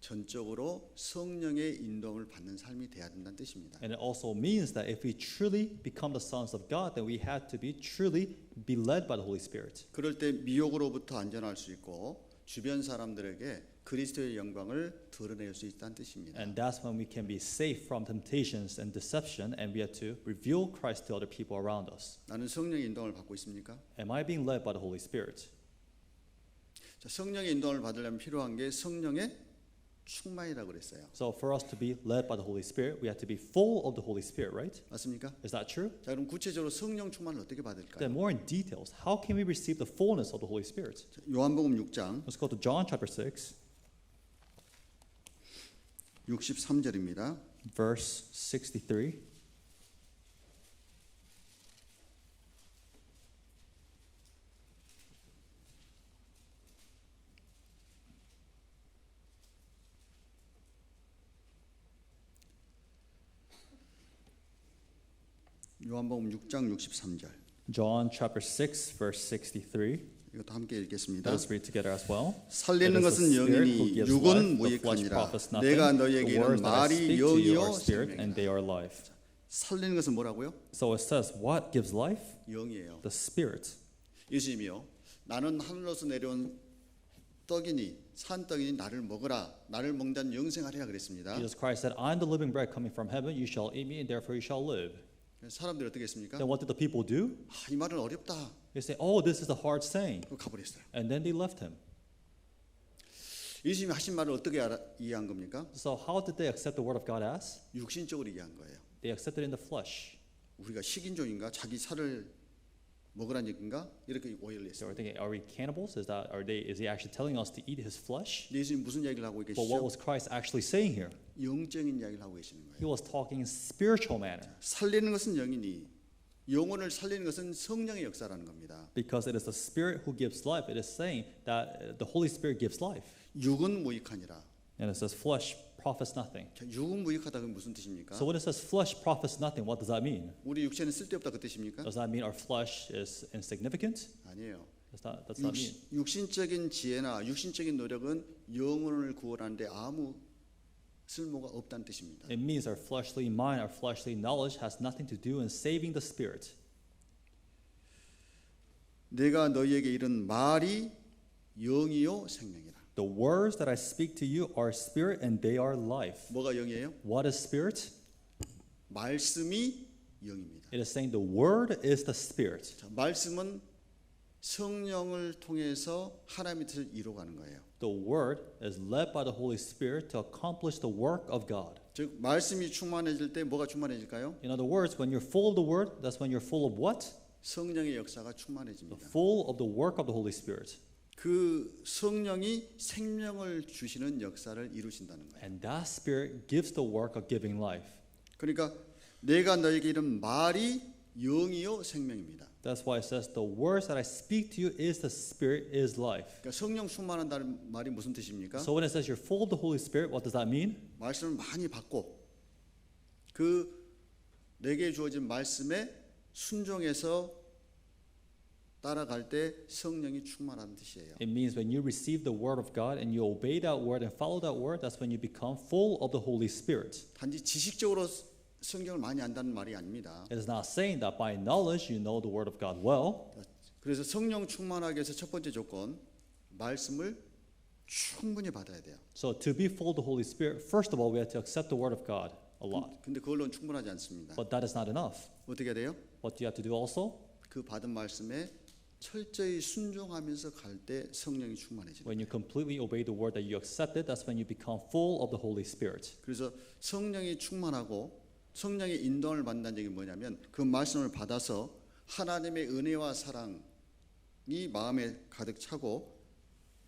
전적으로 성령의 인도함을 받는 삶이 돼야 된다는 뜻입니다. And it also means that if we truly become the sons of God, then we have to be truly be led by the Holy Spirit. 그럴 때 미혹으로부터 안전할 수 있고 주변 사람들에게 그리스도의 영광을 드러낼 수 있다는 뜻입니다. And that's when we can be safe from temptations and deception, and we have to reveal Christ to other people around us. 나는 성령의 인도함을 받고 있습니까? Am I being led by the Holy Spirit? 자, 성령의 인도함을 받으려면 필요한 게 성령의 충만이라고 그랬어요. So for us to be led by the Holy Spirit, we have to be full of the Holy Spirit, right? 맞습니까? Is that true? 자, 그럼 구체적으로 성령 충만을 어떻게 받을까요? Then more in details, how can we receive the fullness of the Holy Spirit? 자, 요한복음 6장 Let's go to John chapter 6, 63절입니다. verse 63. 요한복음 6장 63절. John chapter 6, verse 63. 이것도 함께 읽겠습니다. Let us read together as well. 살리는 It is 것은 the Spirit who 영이니 gives 육은 life, the flesh 무익하니라. profits nothing. 내가 The 너희에게 이는 words that I 말이 speak to you 영이요 are spirit, and 생명이라. they are life. 살리는 것은 뭐라고요? So it says, what gives life? 영이에요. The Spirit. 예수님이요. 나는 하늘로서 내려온 떡이니 산떡이니 나를 먹으라. 나를 먹는 영생하리라 그랬습니다. Jesus Christ said, I am the living bread coming from heaven. You shall eat me, and therefore you shall live. 사람들이 어떻게 했습니까? Then what did the people do? 이 말은 어렵다. They say, oh, this is a hard saying. 그거 가버렸어요. And then they left him. 예수님이 하신 말을 어떻게 이해한 겁니까? So how did they accept the word of God as? 육신적으로 이해한 거예요. They accepted in the flesh. 우리가 식인종인가? 자기 살을 먹으라는 얘기인가? 이렇게 오해를 So 했어요. we're thinking, are we cannibals? Is he actually telling us to eat his flesh? 예수님 무슨 이야기를 하고 But what 계시죠? was Christ actually saying here? 영적인 이야기를 하고 계시는 He 거예요. was talking in spiritual manner. 살리는 것은 영이니 영혼을 살리는 것은 성령의 역사라는 겁니다. Because it is the Spirit who gives life. It is saying that the Holy Spirit gives life. 육은 무익하니라. And it says flesh profits nothing. 자, 육은 무익하다는 무슨 뜻입니까? So when it says flesh profits nothing, what does that mean? 우리 육체는 쓸데없다 그 뜻입니까? Does that mean our flesh is insignificant? 아니에요. That's not mean. 육신적인 지혜나 육신적인 노력은 영혼을 구원하는데 아무 쓸모가 없다는 뜻입니다. It means our fleshly mind, our fleshly knowledge has nothing to do in saving the spirit. 내가 너희에게 이른 말이 영이요 생명이라. The words that I speak to you are spirit and they are life. 뭐가 영이에요? What is spirit? 말씀이 영입니다. It is saying the word is the spirit. 자, 말씀은 성령을 통해서 하나님의 뜻을 이루어가는 거예요. The word is led by the Holy Spirit to accomplish the work of God. 즉 말씀이 충만해질 때 뭐가 충만해질까요? In other words, when you're full of the word, that's when you're full of what? 성령의 역사가 The 충만해집니다. full of the work of the Holy Spirit. 그 성령이 생명을 주시는 역사를 이루신다는 거예요. And that spirit gives the work of giving life. 그러니까 내가 너에게 이른 말이 영이요 생명입니다. That's why it says the words that I speak to you is the spirit is life. 그러니까 성령 충만한다는 말이 무슨 뜻입니까? So when it says you're full of the Holy Spirit, what does that mean? 말씀을 많이 받고 그 내게 주어진 말씀에 순종해서 따라갈 때 성령이 충만하는 뜻이에요. It means when you receive the word of God and you obey that word and follow that word, that's when you become full of the Holy Spirit. 단지 지식적으로 성경을 많이 안다는 말이 아닙니다. It is not saying that by knowledge you know the word of God well. 그래서 성령 충만하게 해서 첫 번째 조건 말씀을 충분히 받아야 돼요. So to be full of the Holy Spirit, first of all, we have to accept the Word of God a lot. 근데 그걸로는 충분하지 않습니다. But that is not enough. 어떻게 해야 돼요? What do you have to do also? 그 받은 말씀에 철저히 순종하면서 갈 때 성령이 충만해지는 When you 거예요. completely obey the Word that you accepted, that's when you become full of the Holy Spirit. 그래서 성령이 충만하고 성령의 인도함을 받는다는 얘기는 뭐냐면 그 말씀을 받아서 하나님의 은혜와 사랑이 마음에 가득 차고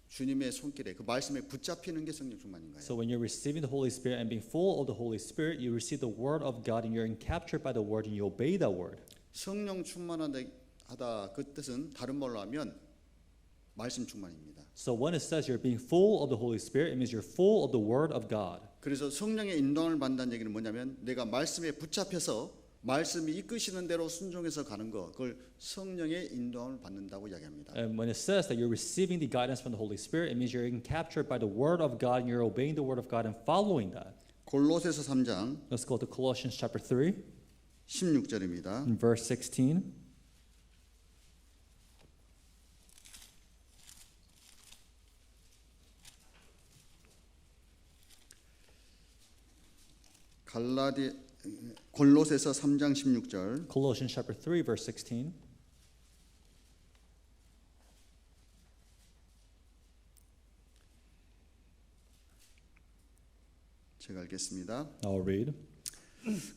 주님의 손길에 그 말씀에 붙잡히는 게 성령 충만인 거예요. So when you're receiving the Holy Spirit and being full of the Holy Spirit, you receive the Word of God and you're captured by the Word and you obey that Word. 성령 충만하다 그 뜻은 다른 말로 하면 말씀 충만입니다. So when it says you're being full of the Holy Spirit, it means you're full of the Word of God. 그래서 성령의 인도함을 받는다는 얘기는 뭐냐면 내가 말씀에 붙잡혀서 말씀이 이끄시는 대로 순종해서 가는 거 그걸 성령의 인도함을 받는다고 이야기합니다. And when it says that you're receiving the guidance from the Holy Spirit, it means you're being captured by the Word of God and you're obeying the Word of God and following that. 골로새서 3장 Let's go to Colossians chapter 3, 16절입니다. verse 16. 골로새서 3장 16절 Colossians chapter 3, verse 16. 제가 읽겠습니다. I'll read.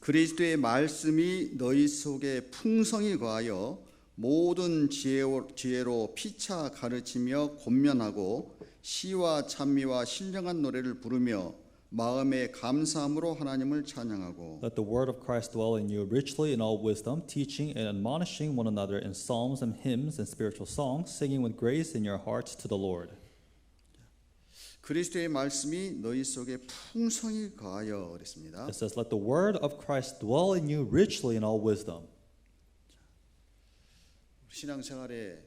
그리스도의 말씀이 너희 속에 풍성히 거하여 모든 지혜로 피차 가르치며 권면하고 시와 찬미와 신령한 노래를 부르며 마음의 감사함으로 하나님을 찬양하고 Let the word of Christ dwell in you richly in all wisdom, teaching and admonishing one another in psalms and hymns and spiritual songs, singing with grace in your hearts to the Lord. 그리스도의 말씀이 너희 속에 풍성히 거하여 그랬습니다. It says, let the word of Christ dwell in you richly in all wisdom. 신앙생활의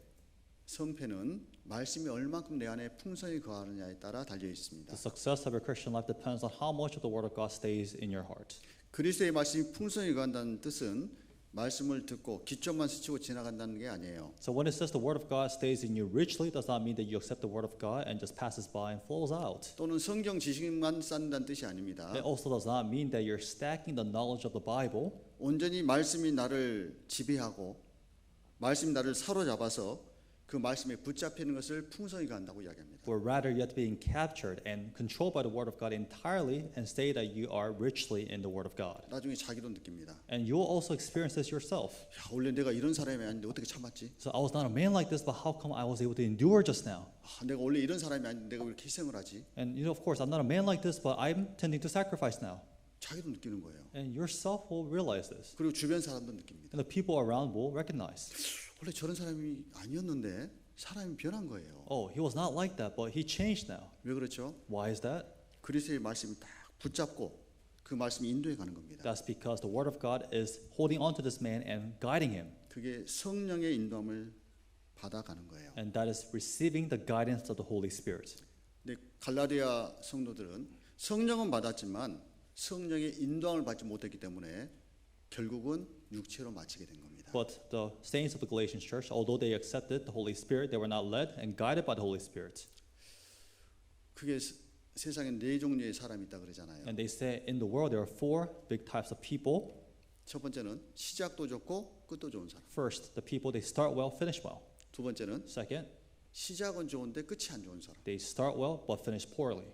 성패는 말씀이 얼만큼 내 안에 풍성히 거하느냐에 따라 달려 있습니다. The success of your Christian life depends on how much of the word of God stays in your heart. 그리스도의 말씀이 풍성히 거한다는 뜻은 말씀을 듣고 기초만 스치고 지나간다는 게 아니에요. So when it says the word of God stays in you richly, it does not mean that you accept the word of God and just passes by and flows out. 또는 성경 지식만 쌓는다는 뜻이 아닙니다. It also does not mean that you're stacking the knowledge of the Bible. 온전히 말씀이 나를 지배하고 말씀이 나를 사로잡아서 그 말씀에 붙잡히는 것을 풍성히 간다고 이야기합니다. But rather you have to be captured and controlled by the word of God entirely and say that you are richly in the word of God. 나중에 자기도 느낍니다. And you will also experience this yourself. 야, 원래 내가 이런 사람이 아닌데 어떻게 참았지? So I was not a man like this, but how come I was able to endure just now? 아, 내가 원래 이런 사람이 아닌데 내가 왜 이렇게 희생을 하지? And you know, of course, I'm not a man like this, but I'm tending to sacrifice now. 자기도 느끼는 거예요. And yourself will realize this. 그리고 주변 사람도 느낍니다. And the people around will recognize. 원래 저런 사람이 아니었는데 사람이 변한 거예요. Oh, he was not like that, but he changed now. 왜 그렇죠? Why is that? 그리스도의 말씀이 딱 붙잡고 그 말씀이 인도해 가는 겁니다. That's because the word of God is holding on to this man and guiding him. 그게 성령의 인도함을 받아가는 거예요. And that is receiving the guidance of the Holy Spirit. 근데 갈라디아 성도들은 성령은 받았지만 성령의 인도함을 받지 못했기 때문에 결국은 육체로 마치게 된 겁니다. But the saints of the Galatian church, although they accepted the Holy Spirit, they were not led and guided by the Holy Spirit. 그게 세상에 네 종류의 사람이 있다 그러잖아요. And they say in the world there are four big types of people. 첫 번째는 시작도 좋고 끝도 좋은 사람. First, the people they start well, finish well. 두 번째는 Second, 시작은 좋은데 끝이 안 좋은 사람. they start well but finish poorly.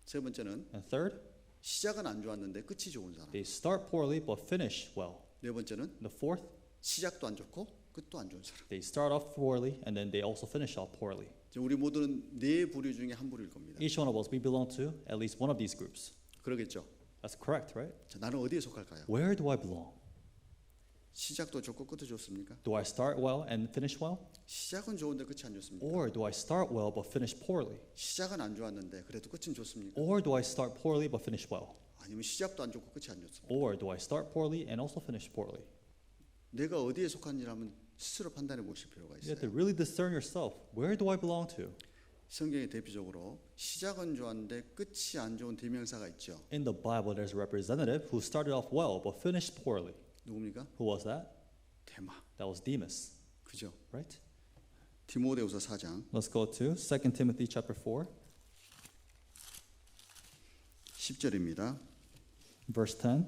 세 번째는 And third, 시작은 안 좋았는데 끝이 좋은 사람. they start poorly but finish well. 네 번째는 And the fourth, 시작도 안 좋고 끝도 안 좋은 사람. they start off poorly and then they also finish off poorly. 우리 모두는 네 부류 중에 한 부류일 겁니다. Each one of us, we belong to at least one of these groups. 그러겠죠. That's correct, right? 자, 나는 어디에 속할까요? Where do I belong? 시작도 좋고 끝도 좋습니까? Do I start well and finish well? 시작은 좋은데 끝이 안 좋습니까? Or do I start well but finish poorly? 시작은 안 좋았는데 그래도 끝은 좋습니까? Or do I start poorly but finish well? 아니면 시작도 안 좋고 끝이 안 좋습니까? Or do I start poorly and also finish poorly? 내가 어디에 속한지라면 스스로 판단해 보실 필요가 You have to 있어요. really discern yourself. Where do I belong to? 성경에 대표적으로 시작은 좋았는데 끝이 안 좋은 대명사가 있죠. In the Bible, there's a representative who started off well but finished poorly. 누굽니까? Who was that? 데마. That was Demas, 그죠? right? 디모데후서 4장 Let's go to 2 Timothy chapter 4. 10절입니다. Verse 10.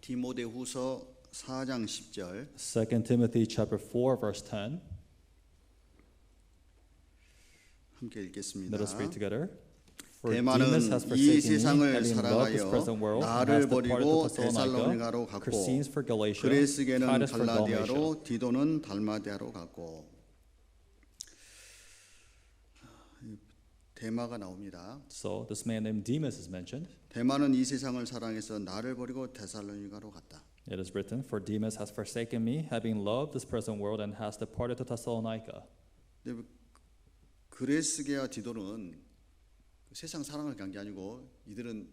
디모데후서 4장 10절 2 Timothy chapter 4 verse 10. 함께 읽겠습니다. Let us read together. For 대만은 Demas has 이 forsaken me, 세상을 having loved this 사랑하여 present world, and 나를 has departed 버리고 to Thessalonica. 데살로니가로 갔고 Crescens for Galatia, 그레스게는 Titus for Dalmatia. 갈라디아로 디도는 달마디아로 갔고. 대마가 나옵니다. So this man named Demas is mentioned. 대마는 이 세상을 사랑해서 나를 버리고 데살로니가로 갔다. It is written, For Demas has forsaken me, having loved this present world, and has departed to Thessalonica. 근데 그레스게와 디도는 세상 사랑을 간 게 아니고 이들은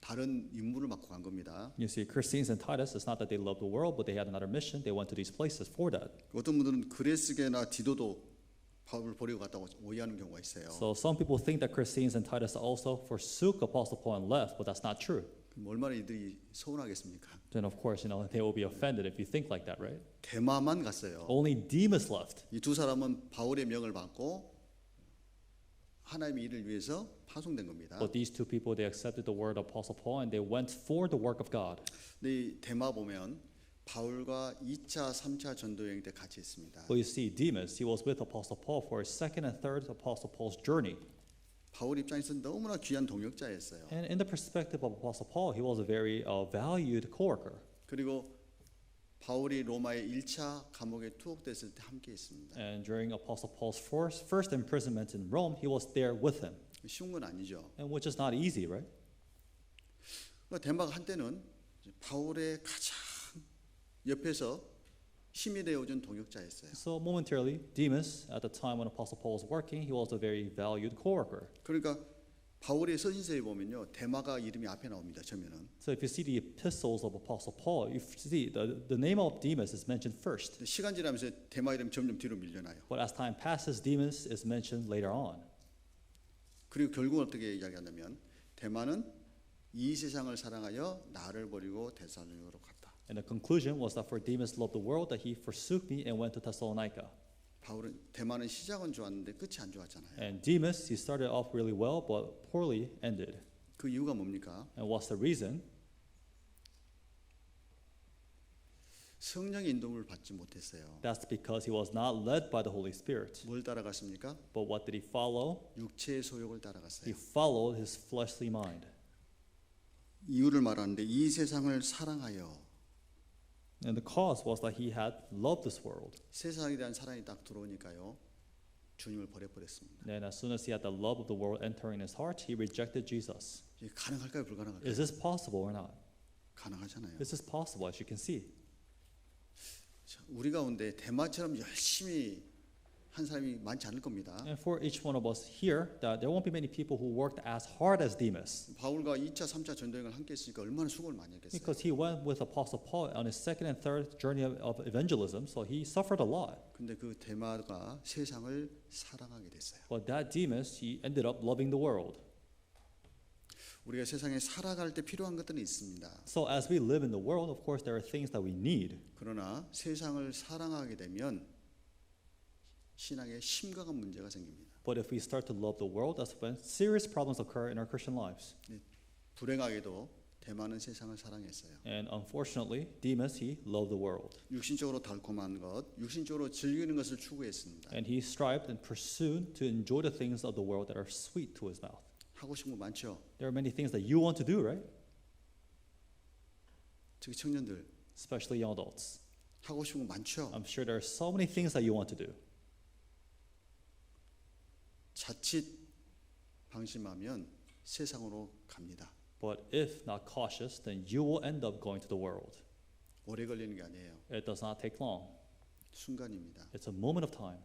다른 임무를 맡고 간 겁니다. You see, Crescens and Titus, it's not that they loved the world, but they had another mission. They went to these places for that. 어떤 분들은 그레스게나 디도도 바울을 버리고 갔다고 오해하는 경우가 있어요. So some people think that Crescens and Titus also forsook Apostle Paul and left, but that's not true. 그럼 얼마나 이들이 서운하겠습니까? Then of course, they will be offended if you think like that, right? 대마만 갔어요. Only Demas left. 이 두 사람은 바울의 명을 받고 하나님의 일을 위해서 파송된 겁니다. But these two people, they accepted the word of Apostle Paul and they went for the work of God. 근데 이 대마 보면 바울과 2차, 3차 전도 여행 때 같이 했습니다. But you see, Demas, he was with Apostle Paul for his second and third Apostle Paul's journey. 바울 입장에서 너무나 귀한 동역자였어요. And in the perspective of Apostle Paul, he was a very valued co-worker. 그리고 바울이 로마의 1차 감옥에 투옥됐을 때 함께 했습니다. And during Apostle Paul's first imprisonment in Rome, he was there with him. 쉬운 건 아니죠. And which is not easy, right? 대마가 한때는 바울의 가장 옆에서 힘이 되어준 동역자였어요. So momentarily, Demas, at the time when Apostle Paul was working, he was a very valued co-worker. 그러니까 바울의 서신서에 보면요, 대마가 이름이 앞에 나옵니다. 처음에는. So if you see the epistles of Apostle Paul, you see the name of Demas is mentioned first. 시간 지나면서 대마 이름 점점 뒤로 밀려나요. But as time passes, Demas is mentioned later on. 그리고 결국 어떻게 이야기하냐면 대마는 이 세상을 사랑하여 나를 버리고 데살로니가로 갔다. And the conclusion was that for Demas loved the world, that he forsook me and went to Thessalonica. 대마는 시작은 좋았는데 끝이 안 좋았잖아요. And Demas, he started off really well, but poorly ended. 그 이유가 뭡니까? And what's the reason? 성령의 인도를 받지 못했어요. That's because he was not led by the Holy Spirit. 뭘 따라갔습니까? But what did he follow? 육체의 소욕을 He 따라갔어요. followed his fleshly mind. 이유를 말하는데 이 세상을 사랑하여 And the cause was that he had loved this world. 세상에 대한 사랑이 딱 들어오니까요. 주님을 버려버렸습니다. Then as soon as he had the love of the world entering his heart, he rejected Jesus. 이게 가능할까요? 불가능할까요? Is this possible or not? 가능하잖아요. This is possible, as you can see. 자, 우리 가운데 대마처럼 열심히 한 사람이 많지 않을 겁니다. And for each one of us here, that there won't be many people who worked as hard as Demas. 바울과 2차, 3차 전도행을 함께 했으니까 얼마나 수고를 많이 했겠어요. Because he went with Apostle Paul on his second and third journey of evangelism, so he suffered a lot. 근데 그 대마가 세상을 사랑하게 됐어요. But that Demas, he ended up loving the world. 우리가 세상에 살아갈 때 필요한 것들은 있습니다. So as we live in the world, of course, there are things that we need. 그러나 세상을 사랑하게 되면 신앙에 심각한 문제가 생깁니다. But if we start to love the world, that's when serious problems occur in our Christian lives. 불행하게도 대마는 세상을 사랑했어요. And unfortunately, Demas, he loved the world. 육신적으로 달콤한 것, 육신적으로 즐기는 것을 추구했습니다. And he strived and pursued to enjoy the things of the world that are sweet to his mouth. 하고 싶은 거 많죠. There are many things that you want to do, right? 특히 청년들 Especially young adults. 하고 싶은 거 많죠. I'm sure there are so many things that you want to do. 자칫 방심하면 세상으로 갑니다. But if not cautious, then you will end up going to the world. 오래 걸리는 게 아니에요. It does not take long. 순간입니다. It's a moment of time.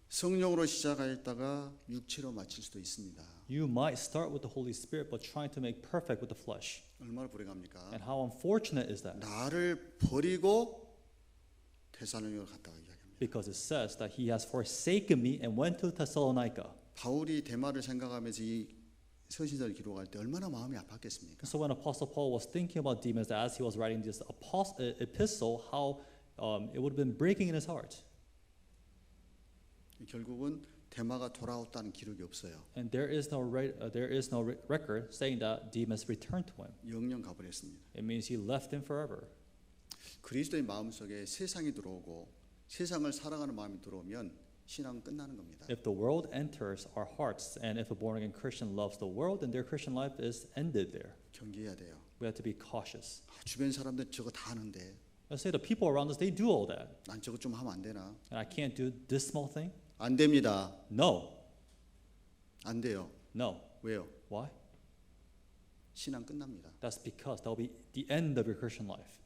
성령으로 시작했다가 육체로 마칠 수도 있습니다. You might start with the Holy Spirit, but trying to make perfect with the flesh. 얼마나 불행합니까? And how unfortunate is that? 나를 버리고 데살로니가로 갔다가 이야기합니다. Because it says that he has forsaken me and went to Thessalonica. 바울이 데마를 생각하면서 이 서신서를 기록할 때 얼마나 마음이 아팠겠습니까? So when Apostle Paul was thinking about Demas as he was writing this epistle, how it would have been breaking in his heart. 결국은 데마가 돌아왔다는 기록이 없어요. And there is no record saying that Demas returned to him. 영영 가버렸습니다. It means he left him forever. 그리스도의 마음속에 세상이 들어오고 세상을 사랑하는 마음이 들어오면 신앙은 끝나는 겁니다. If the world enters our hearts, and if a born-again Christian loves the world, then their Christian life is ended there. 경계해야 돼요. We have to be cautious. 주변 사람들 저거 다 하는데 Let's say the people around us, they do all that, 난 저거 좀 하면 안 되나? and I can't do this small thing? 안 됩니다. No, 안 돼요. no. 왜요? Why? 신앙 끝납니다. That's because that will be the end of your Christian life.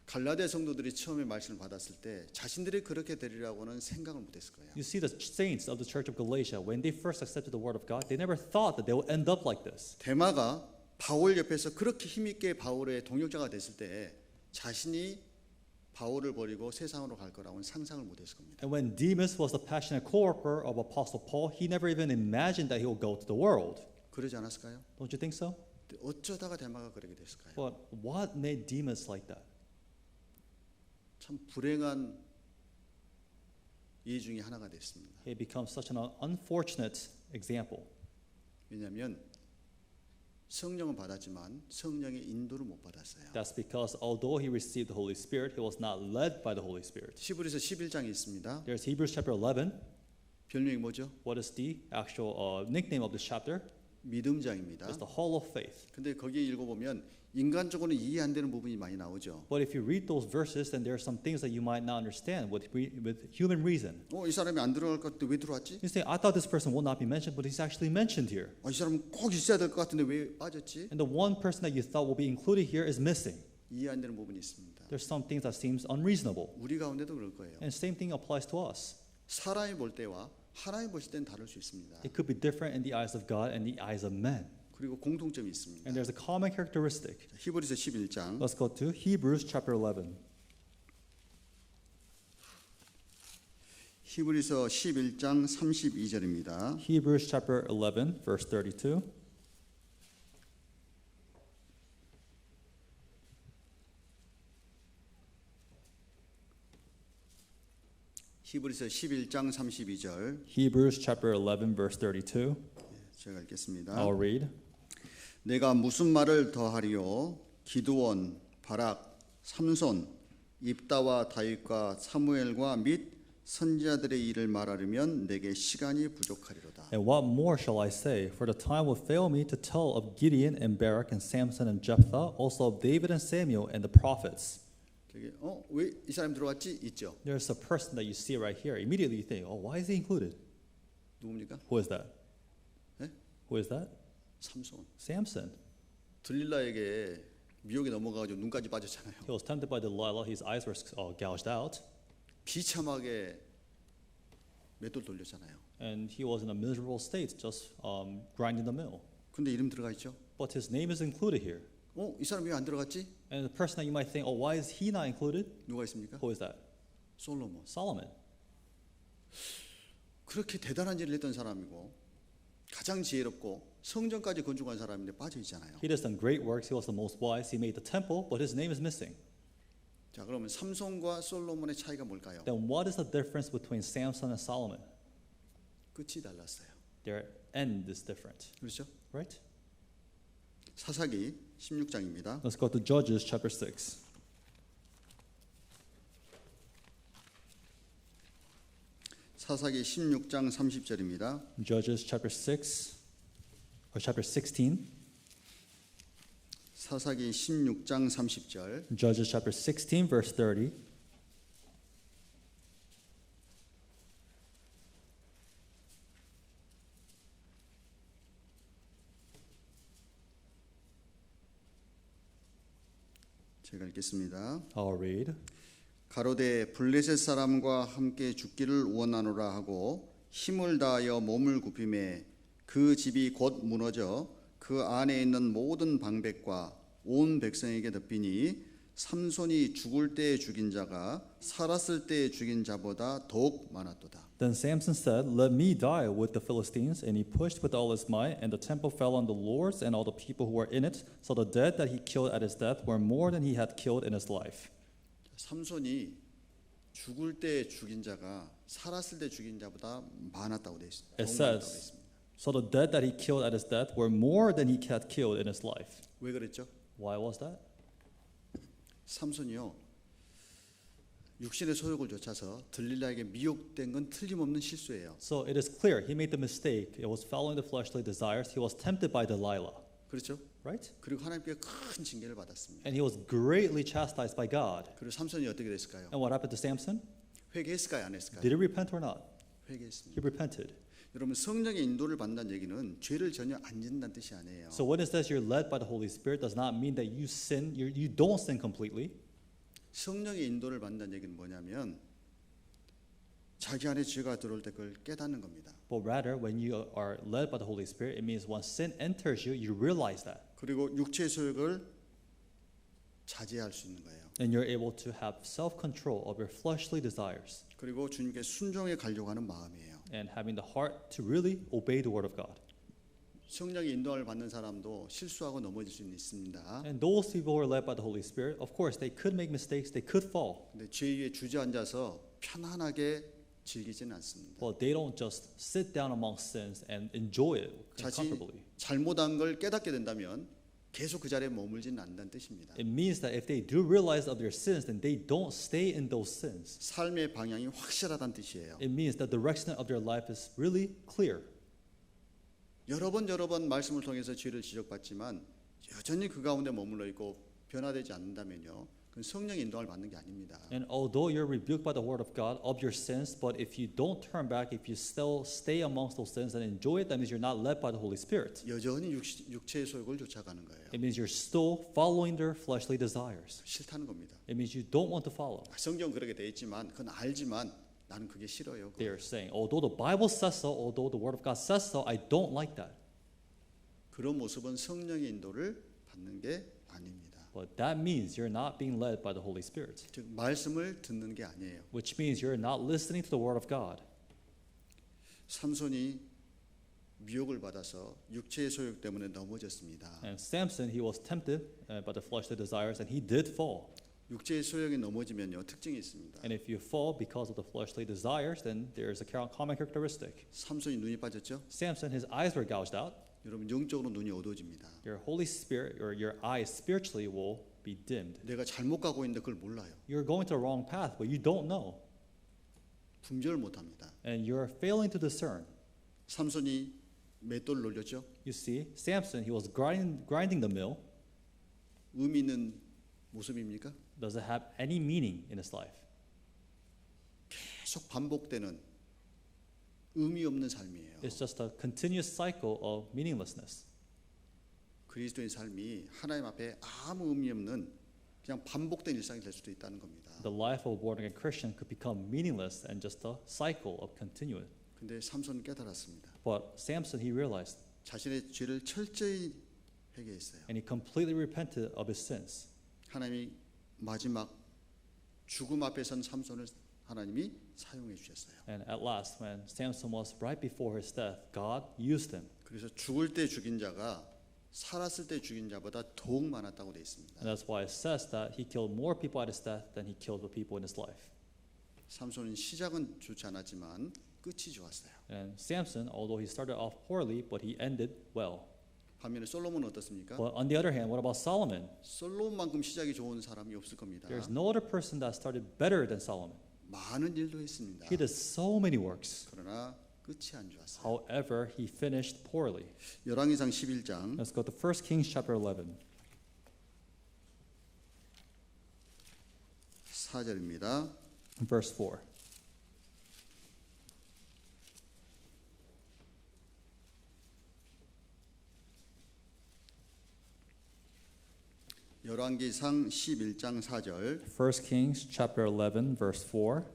갈라디아 성도들이 처음에 말씀을 받았을 때 자신들이 그렇게 되리라고는 생각을 못했을 거예요. You see, the saints of the church of Galatia, when they first accepted the word of God, they never thought that they would end up like this. 데마가 바울 옆에서 그렇게 힘있게 바울의 동역자가 됐을 때 자신이 바울을 버리고 세상으로 갈 거라고는 상상을 못했을 겁니다. And when Demas was the passionate co-worker of Apostle Paul, he never even imagined that he would go to the world. 그러지 않았을까요? Don't you think so? 어쩌다가 데마가 그렇게 됐을까요? But what made Demas like that? 참 불행한 예 중에 하나가 됐습니다. He becomes such an unfortunate example. 왜냐하면 성령은 받았지만 성령의 인도를 못 받았어요. That's because although he received the Holy Spirit, he was not led by the Holy Spirit. 히브리서 11장에 있습니다. There's Hebrews chapter 11. 별명이 뭐죠? What is the actual nickname of this chapter? 믿음장입니다. It's the Hall of Faith. 근데 거기에 읽어보면 인간적으로는 이해 안 되는 부분이 많이 나오죠. But if you read those verses, then there are some things that you might not understand with human reason. 이 사람이 안 들어갈 것 같은데 왜 들어왔지? You say, I thought this person will not be mentioned, but he's actually mentioned here. 이 사람은 꼭 있어야 될 것 같은데 왜 빠졌지? And the one person that you thought will be included here is missing. 이해 안 되는 부분이 있습니다. There's some things that seems unreasonable. 우리 가운데도 그럴 거예요. And same thing applies to us. 사람이 볼 때와 하나님 보실 때는 다를 수 있습니다. It could be different in the eyes of God and the eyes of men. 그리고 공통점이 있습니다. And there's a common characteristic. 히브리서 11장 Let's go to Hebrews chapter 11. 히브리서 11장 32절입니다. Hebrews chapter 11, verse 32. 히브리서 11장 32절 Hebrews chapter 11, verse 32. 제가 읽겠습니다. I'll read. 내가 무슨 말을 더하리요? 기드온, 바락, 삼손, 입다와 다윗과 사무엘과 및 선지자들의 일을 말하려면 내게 시간이 부족하리로다. And what more shall I say? For the time will fail me to tell of Gideon and Barak and Samson and Jephthah, also of David and Samuel and the prophets. 되게 왜 이 사람 들어왔지? 있죠. There's a person that you see right here. Immediately you think, oh, why is he included? 누굽니까? Who is that? 네? Who is that? 삼손. Samson. 들릴라에게 미혹에 넘어가가지고 눈까지 빠졌잖아요. He was tempted by Delilah. His eyes were gouged out. 비참하게 맷돌 돌렸잖아요. And he was in a miserable state, just grinding the mill. 근데 이름 들어가 있죠. But his name is included here. 이 사람 왜 안 들어갔지? And the person that you might think, oh, why is he not included? 누가 있습니까? Who is that? 솔로몬. Solomon. 그렇게 대단한 일을 했던 사람이고 가장 지혜롭고 성전까지 건축한 사람인데 빠져 있잖아요. He has done great works. He was the most wise. He made the temple, but his name is missing. 자, 그러면 삼손과 솔로몬의 차이가 뭘까요? Then what is the difference between Samson and Solomon? 끝이 달랐어요. Their end is different, 그렇죠? right? 사사기 16장입니다. Let's go to Judges chapter 6. 사사기 16장 30절입니다. Judges chapter 6, or chapter 16. 사사기 16장 30절. Judges chapter 16, verse 30. 제가 읽겠습니다. I'll read. 가로되 블레셋 사람과 함께 죽기를 원하노라 하고 힘을 다하여 몸을 굽히매 그 집이 곧 무너져 그 안에 있는 모든 방백과 온 백성에게 덮이니 삼손이 죽을 때에 죽인 자가 살았을 때에 죽인 자보다 더욱 많았도다. Then Samson said, "Let me die with the Philistines." And he pushed with all his might, and the temple fell on the lords and all the people who were in it. So the dead that he killed at his death were more than he had killed in his life. 삼손이 죽을 때 죽인 자가 살았을 때 죽인 자보다 많았다고 되어 있습니다. It 더욱 많았다고 되어 says, 있습니다. so the dead that he killed at his death were more than he had killed in his life. 왜 그랬죠? Why was that? 삼손이요. 육신의 소욕을 좇아서 들릴라에게 미혹된 건 틀림없는 실수예요. So it is clear he made the mistake. It was following the fleshly desires. He was tempted by Delilah, 그렇죠? right? 그리고 하나님께 큰 징계를 받았습니다. And he was greatly chastised by God. 그리고 삼손이 어떻게 됐을까요? And what happened to Samson? 회개했을까요? 안 했을까요? Did he repent or not? 회개했습니다. He repented. 여러분 성령의 인도를 받는다는 얘기는 죄를 전혀 안 짓는다는 뜻이 아니에요. So when it says you're led by the Holy Spirit, does not mean that you sin. You don't sin completely. 성령의 인도를 받는다는 얘기는 뭐냐면 자기 안에 죄가 들어올 때 그걸 깨닫는 겁니다. But rather, when you are led by the Holy Spirit, it means when sin enters you, you realize that. 그리고 육체의 소욕을 자제할 수 있는 거예요. And you're able to have self-control of your fleshly desires 그리고 주님께 순종해 가려고 하는 마음이에요. and having the heart to really obey the word of God. 성령의 인도를 받는 사람도 실수하고 넘어질 수 있습니다. And those people who are led by the Holy Spirit, of course, they could make mistakes, they could fall. 근데 죄 위에 주저앉아서 편안하게 즐기지는 않습니다. But they don't just sit down amongst sins and enjoy it 자신이 comfortably. 잘못한 걸 깨닫게 된다면 계속 그 자리에 머물지는 않는다는 뜻입니다. It means that if they do realize of their sins, then they don't stay in those sins. 삶의 방향이 확실하다는 뜻이에요. It means that the direction of their life is really clear. 여러 번 말씀을 통해서 죄를 지적받지만 여전히 그 가운데 머물러 있고 변화되지 않는다면요. 그건 성령의 인도를 받는 게 아닙니다. And although you're rebuked by the word of God of your sins, but if you don't turn back, if you still stay amongst those sins and enjoy it, that means you're not led by the Holy Spirit. 여전히 육체의 소욕을 쫓아가는 거예요. It means you're still following their fleshly desires. 싫다는 겁니다. It means you don't want to follow. 성경 그렇게 돼 있지만 그건 알지만 나는 그게 싫어요. They are saying, although the Bible says so, although the word of God says so, I don't like that. 그런 모습은 성령의 인도를 받는 게 아닙니다. But that means you're not being led by the Holy Spirit, 즉 말씀을 듣는 게 아니에요. which means you're not listening to the word of God. 삼손이 미혹을 받아서 육체의 소욕 때문에 넘어졌습니다. And Samson, he was tempted by the fleshly desires, and he did fall. 육체의 소욕에 넘어지면요 특징이 있습니다. And if you fall because of the fleshly desires, then there is a common characteristic. 삼손이 눈이 빠졌죠. Samson, his eyes were gouged out. 여러분 영적으로 눈이 어두워집니다. Your Holy Spirit, or your eyes spiritually will be dimmed. 내가 잘못 가고 있는데 그걸 몰라요. You're going to the wrong path, but you don't know. 분별을 못합니다. And you're failing to discern. 삼손이 맷돌을 놀렸죠. You see, Samson, he was grinding the mill. 의미 있는 모습입니까? Does it have any meaning in his life? 계속 반복되는 의미 없는 삶이에요. It's just a continuous cycle of meaninglessness. 그리스도의 삶이 하나님 앞에 아무 의미 없는 그냥 반복된 일상이 될 수도 있다는 겁니다. The life of a born-again Christian could become meaningless and just a cycle of continuing. 근데 삼손은 깨달았습니다. But Samson, he realized, 자신의 죄를 철저히 회개했어요. and he completely repented of his sins. 하나님이 마지막 죽음 앞에 선 삼손을 하나님이 사용해 주셨어요. And at last, when Samson was right before his death, God used him. 그래서 죽을 때 죽인 자가 살았을 때 죽인 자보다 더욱 많았다고 되어 있습니다. And that's why it says that he killed more people at his death than he killed the people in his life. 삼손은 시작은 좋지 않았지만 끝이 좋았어요. And Samson, although he started off poorly, but he ended well. 반면에 솔로몬은 어떻습니까? But on the other hand, what about Solomon? 솔로몬만큼 시작이 좋은 사람이 없을 겁니다. There's no other person that started better than Solomon. 많은 일도 했습니다. He did so many works. 그러나 끝이 안 좋았어요. However, he finished poorly. 열왕기상 11장 Let's go to 1 Kings chapter 11. 4절입니다. Verse 4. 열왕기상 11장 4절 1 Kings chapter 11 verse 4.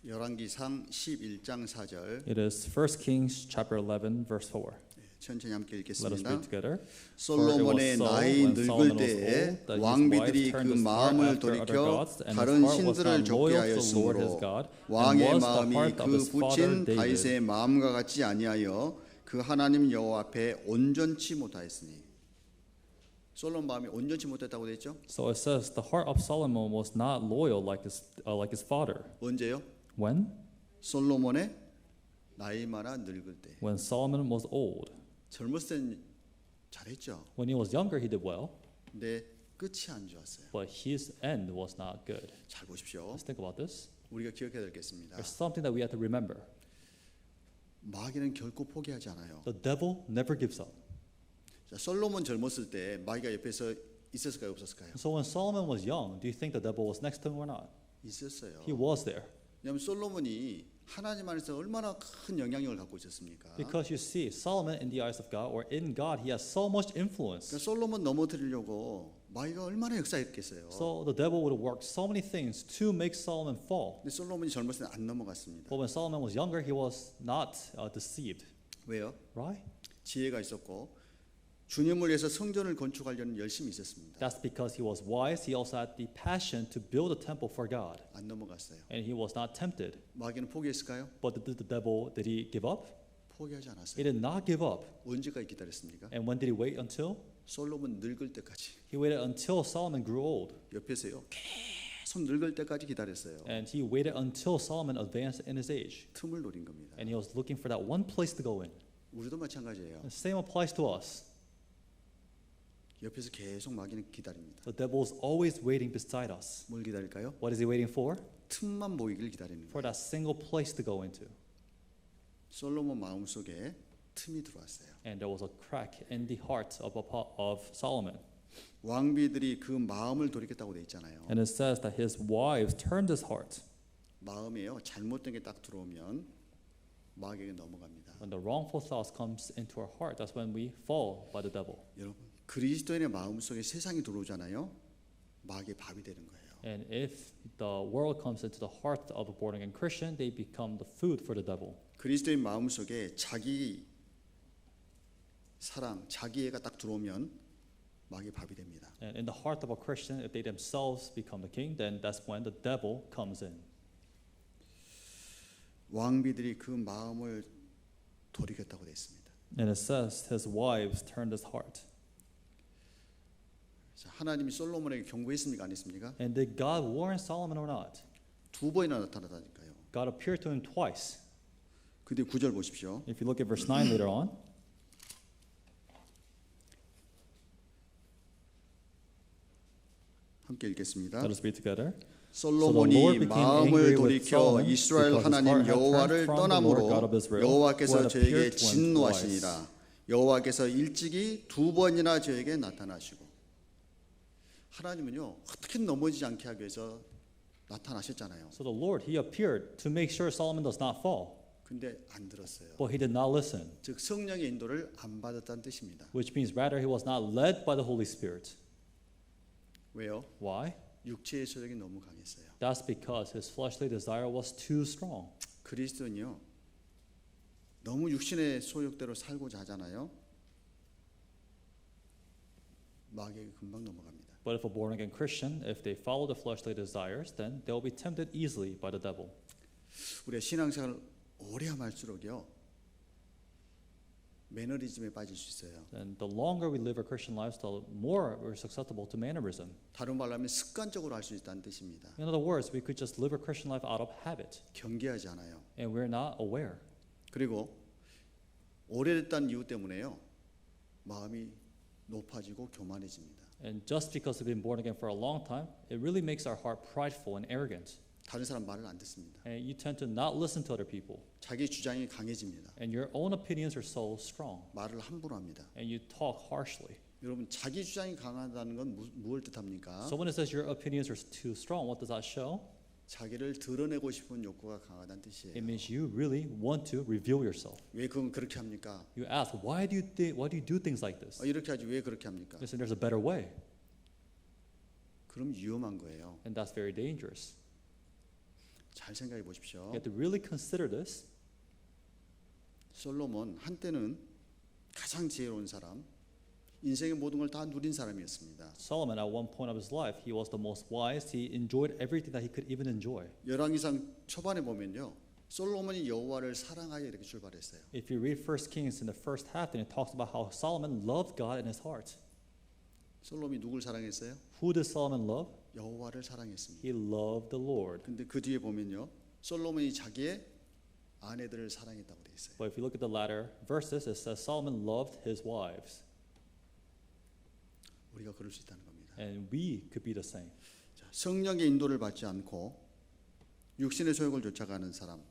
열왕기상 11장 4절 It is 1 Kings chapter 11 verse 4. 천천히 함께 Let us 읽겠습니다. read together. 솔로몬의 For it was so 나이 when 늙을 Solomon was 때에 old that his 왕비들이 wives 그 turned his heart 마음을 after other 돌이켜 gods, and his 다른 heart was 신들을 not 좁게 loyal to the Lord his 하였으므로 God, and 왕의 was the 마음이 heart of 그 his father 부친 David. 다윗의 마음과 같지 아니하여 그 하나님 여호와 앞에 온전치 못하였으니. 솔로몬 마음이 온전치 못했다고 돼 있죠? So it says the heart of Solomon was not loyal like his father. 언제요? When? 솔로몬의 나이 많아 늙을 때. When Solomon was old. 젊었을 땐 잘했죠. When he was younger, he did well, 근데 끝이 안 좋았어요. but his end was not good. 잘 보십시오. Let's think about this. 우리가 기억해야 되겠습니다. There's something that we have to remember. 마귀는 결코 포기하지 않아요. The devil never gives up. 자, 솔로몬 젊었을 때 마귀가 옆에서 있었을까요, 없었을까요? So when Solomon was young, do you think the devil was next to him or not? 있었어요. He was there. 왜냐하면 솔로몬이 하나님 안에서 얼마나 큰 영향력을 갖고 있었습니까? Because you see, Solomon in the eyes of God, or in God, he has so much influence. 그러니까 솔로몬 넘어뜨리려고 마귀가 얼마나 역사했겠어요. So the devil would have worked so many things to make Solomon fall. 근데 솔로몬이 젊었을 때 안 넘어갔습니다. But when Solomon was younger, he was not deceived. 왜요? Right? 지혜가 있었고 주님을 위해서 성전을 건축하려는 열심이 있었습니다. That's because he was wise. He also had the passion to build a temple for God. 안 넘어갔어요. And he was not tempted. 마귀는 포기했을까요? But did the devil, did he give up? 포기하지 않았어요. He did not give up. 언제까지 기다렸습니까? And when did he wait until? 솔로몬 늙을 때까지. He waited until Solomon grew old. 옆에서요. 계속 늙을 때까지 기다렸어요. And he waited until Solomon advanced in his age. 틈을 노린 겁니다. And he was looking for that one place to go in. 우리도 마찬가지예요. The same applies to us. 옆에서 계속 마귀는 기다립니다. The devil is always waiting beside us. 뭘 기다릴까요? What is he waiting for? 틈만 보이길 기다리는 For 거예요. that single place to go into. 솔로몬 마음속에 틈이 들어왔어요. And there was a crack in the heart of Solomon. 왕비들이 그 마음을 돌이켰다고 돼 있잖아요. And it says that his wives turned his heart. 마음에요. 잘못된 게 딱 들어오면 마귀에게 넘어갑니다. When the wrongful thoughts comes into our heart, that's when we fall by the devil. 여러분, 그리스도인의 마음속에 세상이 들어오잖아요. 마귀의 밥이 되는 거예요. And if the world comes into the heart of a born-again Christian, they become the food for the devil. 그리스도인 마음속에 자기 사랑, 자기애가 딱 들어오면 마귀의 밥이 됩니다. And in the heart of a Christian, if they themselves become the king, then that's when the devil comes in. 왕비들이 그 마음을 돌이켰다고 돼 있습니다. And it says his wives turned his heart. 자, 하나님이 솔로몬에게 경고했습니까? 안 했습니까? And did God warn Solomon or not? 두 번이나 나타나다니까요. God appeared to him twice. 그 뒤에 9절 보십시오. If you look at verse 9 later on, 함께 읽겠습니다. let us read together. 솔로몬이 마음을 돌이켜 이스라엘 하나님 여호와를 떠남으로 여호와께서 저에게 진노하시니라. 여호와께서 일찍이 두 번이나 저에게 나타나시고. 하나님은요 어떻게 넘어지지 않게 하기 위해서 나타나셨잖아요. So the Lord, he appeared to make sure Solomon does not fall, 근데 안 들었어요. but he did not listen, 즉 성령의 인도를 안 받았다는 뜻입니다. which means rather he was not led by the Holy Spirit. 왜요? Why? 육체의 소력이 너무 강했어요. That's because his fleshly desire was too strong. 그리스도는요 너무 육신의 소욕대로 살고자 하잖아요. 마귀에게 금방 넘어갑니다. But if a born-again Christian, if they follow the fleshly desires, then they will be tempted easily by the devil. 우리가 신앙생활 오래 하면할수록요 매너리즘에 빠질 수 있어요. And the longer we live our Christian lives, the more we're susceptible to mannerism. 다른 말로 하면 습관적으로 할 수 있다는 뜻입니다. In other words, we could just live our Christian life out of habit, 경계하지 않아요. and we're not aware. 그리고 오래됐다는 이유 때문에요 마음이 높아지고 교만해집니다. And just because we've been born again for a long time, it really makes our heart prideful and arrogant. 다른 사람 말을 안 듣습니다. And you tend to not listen to other people. 자기 주장이 강해집니다. And your own opinions are so strong. 말을 함부로 합니다. And you talk harshly. 여러분 자기 주장이 강하다는 건 무엇을 뜻합니까? So when it says your opinions are too strong, what does that show? 자기를 드러내고 싶은 욕구가 강하다는 It 뜻이에요. means you really want to reveal yourself. 왜 그건 그렇게 합니까? You ask, why do you do things like this? 이렇게 하지 왜 그렇게 합니까? Listen, there's a better way. 그럼 위험한 거예요. And that's very dangerous. 잘 생각해 보십시오. You have to really consider this. 솔로몬 한때는 가장 지혜로운 사람, 인생의 모든 걸 다 누린 사람이었습니다. Solomon, at one point of his life, he was the most wise. He enjoyed everything that he could even enjoy. 열왕기상 초반에 보면요, 솔로몬이 여호와를 사랑하여 이렇게 출발했어요. If you read 1 Kings in the first half, then it talks about how Solomon loved God in his heart. 솔로몬이 누굴 사랑했어요? Who did Solomon love? 여호와를 사랑했습니다. He loved the Lord. 근데 그 뒤에 보면요, 솔로몬이 자기의 아내들을 사랑했다고 돼 있어요. But if you look at the latter verses, it says Solomon loved his wives. 우리가 그럴 수 있다는 겁니다. And we could be the same. 자, 성령의 인도를 받지 않고 육신의 소욕을 쫓아가는 사람,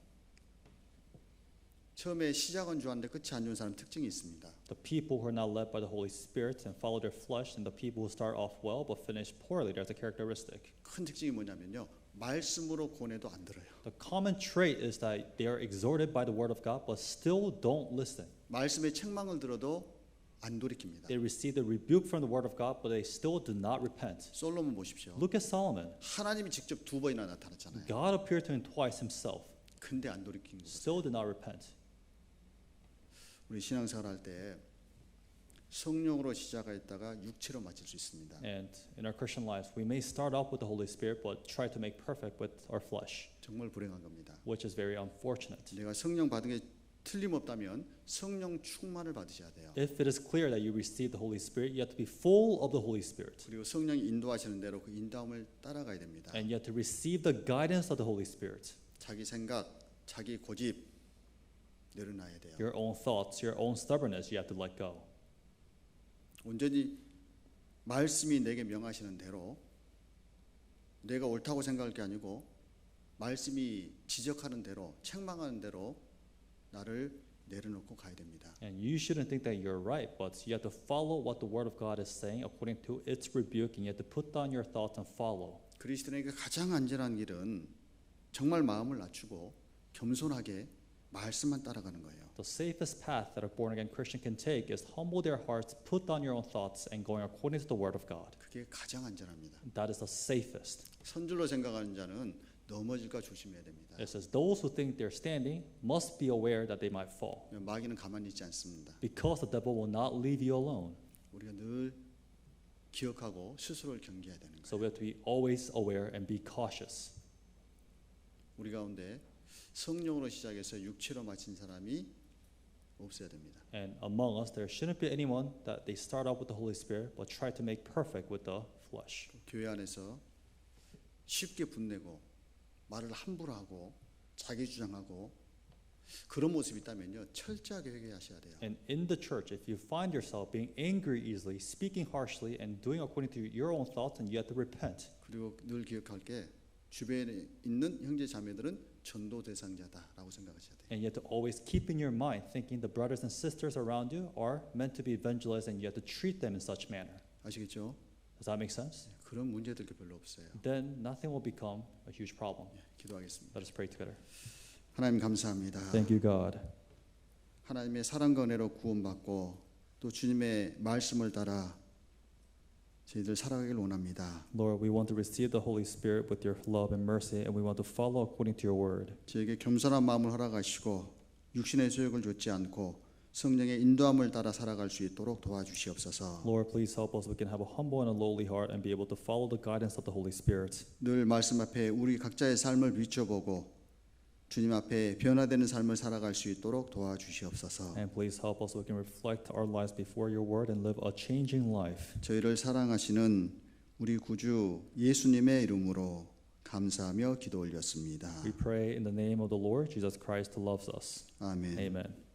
처음에 시작은 좋았는데 끝이 안 좋은 사람 특징이 있습니다. The people who are not led by the Holy Spirit and follow their flesh, and the people who start off well but finish poorly, there's a characteristic. 큰 특징이 뭐냐면요, 말씀으로 권해도 안 들어요. The common trait is that they are exhorted by the word of God but still don't listen. 말씀의 책망을 들어도 안 돌이킵니다. They receive the rebuke from the word of God but they still do not repent. 솔로몬 보십시오. Look at Solomon. 하나님이 직접 2번이나 나타났잖아요. God appeared to him twice himself, 근데 안 돌이킨 거예요. still did not repent. 우리 신앙생활 할 때 성령으로 시작했다가 육체로 마칠 수 있습니다. And in our Christian lives, we may start off with the Holy Spirit but try to make perfect with our flesh, 정말 불행한 겁니다. which is very unfortunate. 내가 성령 받은 게 틀림없다면 성령 충만을 받으셔야 돼요. If it is clear that you receive the Holy Spirit, you have to be full of the Holy Spirit. 그리고 성령이 인도하시는 대로 그 인도함을 따라가야 됩니다. And you have to receive the guidance of the Holy Spirit. 자기 생각, 자기 고집 내려놔야 돼요. Your own thoughts, your own stubbornness, you have to let go. 온전히 말씀이 내게 명하시는 대로 내가 옳다고 생각할 게 아니고 말씀이 지적하는 대로 책망하는 대로 나를 내려놓고 가야 됩니다. And you shouldn't think that you're right, but you have to follow what the Word of God is saying according to its rebuke, and you have to put down your thoughts and follow. 그리스도인에게 가장 안전한 길은 정말 마음을 낮추고 겸손하게 말씀만 따라가는 거예요. The safest path that a born-again Christian can take is humble their hearts, put down your own thoughts, and going according to the Word of God. 그게 가장 안전합니다. That is the safest. 선줄로 생각하는 자는 넘어질까 조심해야 됩니다. It says, those who think they're standing must be aware that they might fall, 마귀는 가만히 있지 않습니다. because the devil will not leave you alone. 우리가 늘 기억하고 스스로를 경계해야 되는 So 거예요. we have to be always aware and be cautious. 우리 가운데 성령으로 시작해서 육체로 마친 사람이 없어야 됩니다. And among us, there shouldn't be anyone that they start out with the Holy Spirit, but try to make perfect with the flesh. 교회 안에서 쉽게 분내고 말을 함부로 하고 자기 주장하고 그런 모습이 있다면요, 철저하게 회개하셔야 돼요. And in the church, if you find yourself being angry easily, speaking harshly, and doing according to your own thoughts, then you have to repent. 그리고 늘 기억할 게 주변에 있는 형제 자매들은 전도 대상자다라고 생각하셔야 돼요. And you have to always keep in your mind thinking the brothers and sisters around you are meant to be evangelized, and you have to treat them in such manner. 아시겠죠? Does that make sense? 그런 문제들 별로 없어요. Then nothing will become a huge problem. 기도하겠습니다. Let us pray together. 하나님 감사합니다. Thank you, God. 하나님의 사랑과 은혜로 구원받고 또 주님의 말씀을 따라 저희들 살아가길 원합니다. Lord, we want to receive the Holy Spirit with your love and mercy, and we want to follow according to your word. 저에게 겸손한 마음을 허락하시고 육신의 소욕을 좇지 않고 성령의 인도함을 따라 살아갈 수 있도록 도와주시옵소서. Lord, please help us. We can have a humble and a lowly heart and be able to follow the guidance of the Holy Spirit. 늘 말씀 앞에 우리 각자의 삶을 비춰보고 주님 앞에 변화되는 삶을 살아갈 수 있도록 도와주시옵소서. And please help us so we can reflect our lives before your word and live a changing life. 저희를 사랑하시는 우리 구주 예수님의 이름으로 감사하며 기도 올렸습니다. We pray in the name of the Lord Jesus Christ who loves us. 아멘. Amen.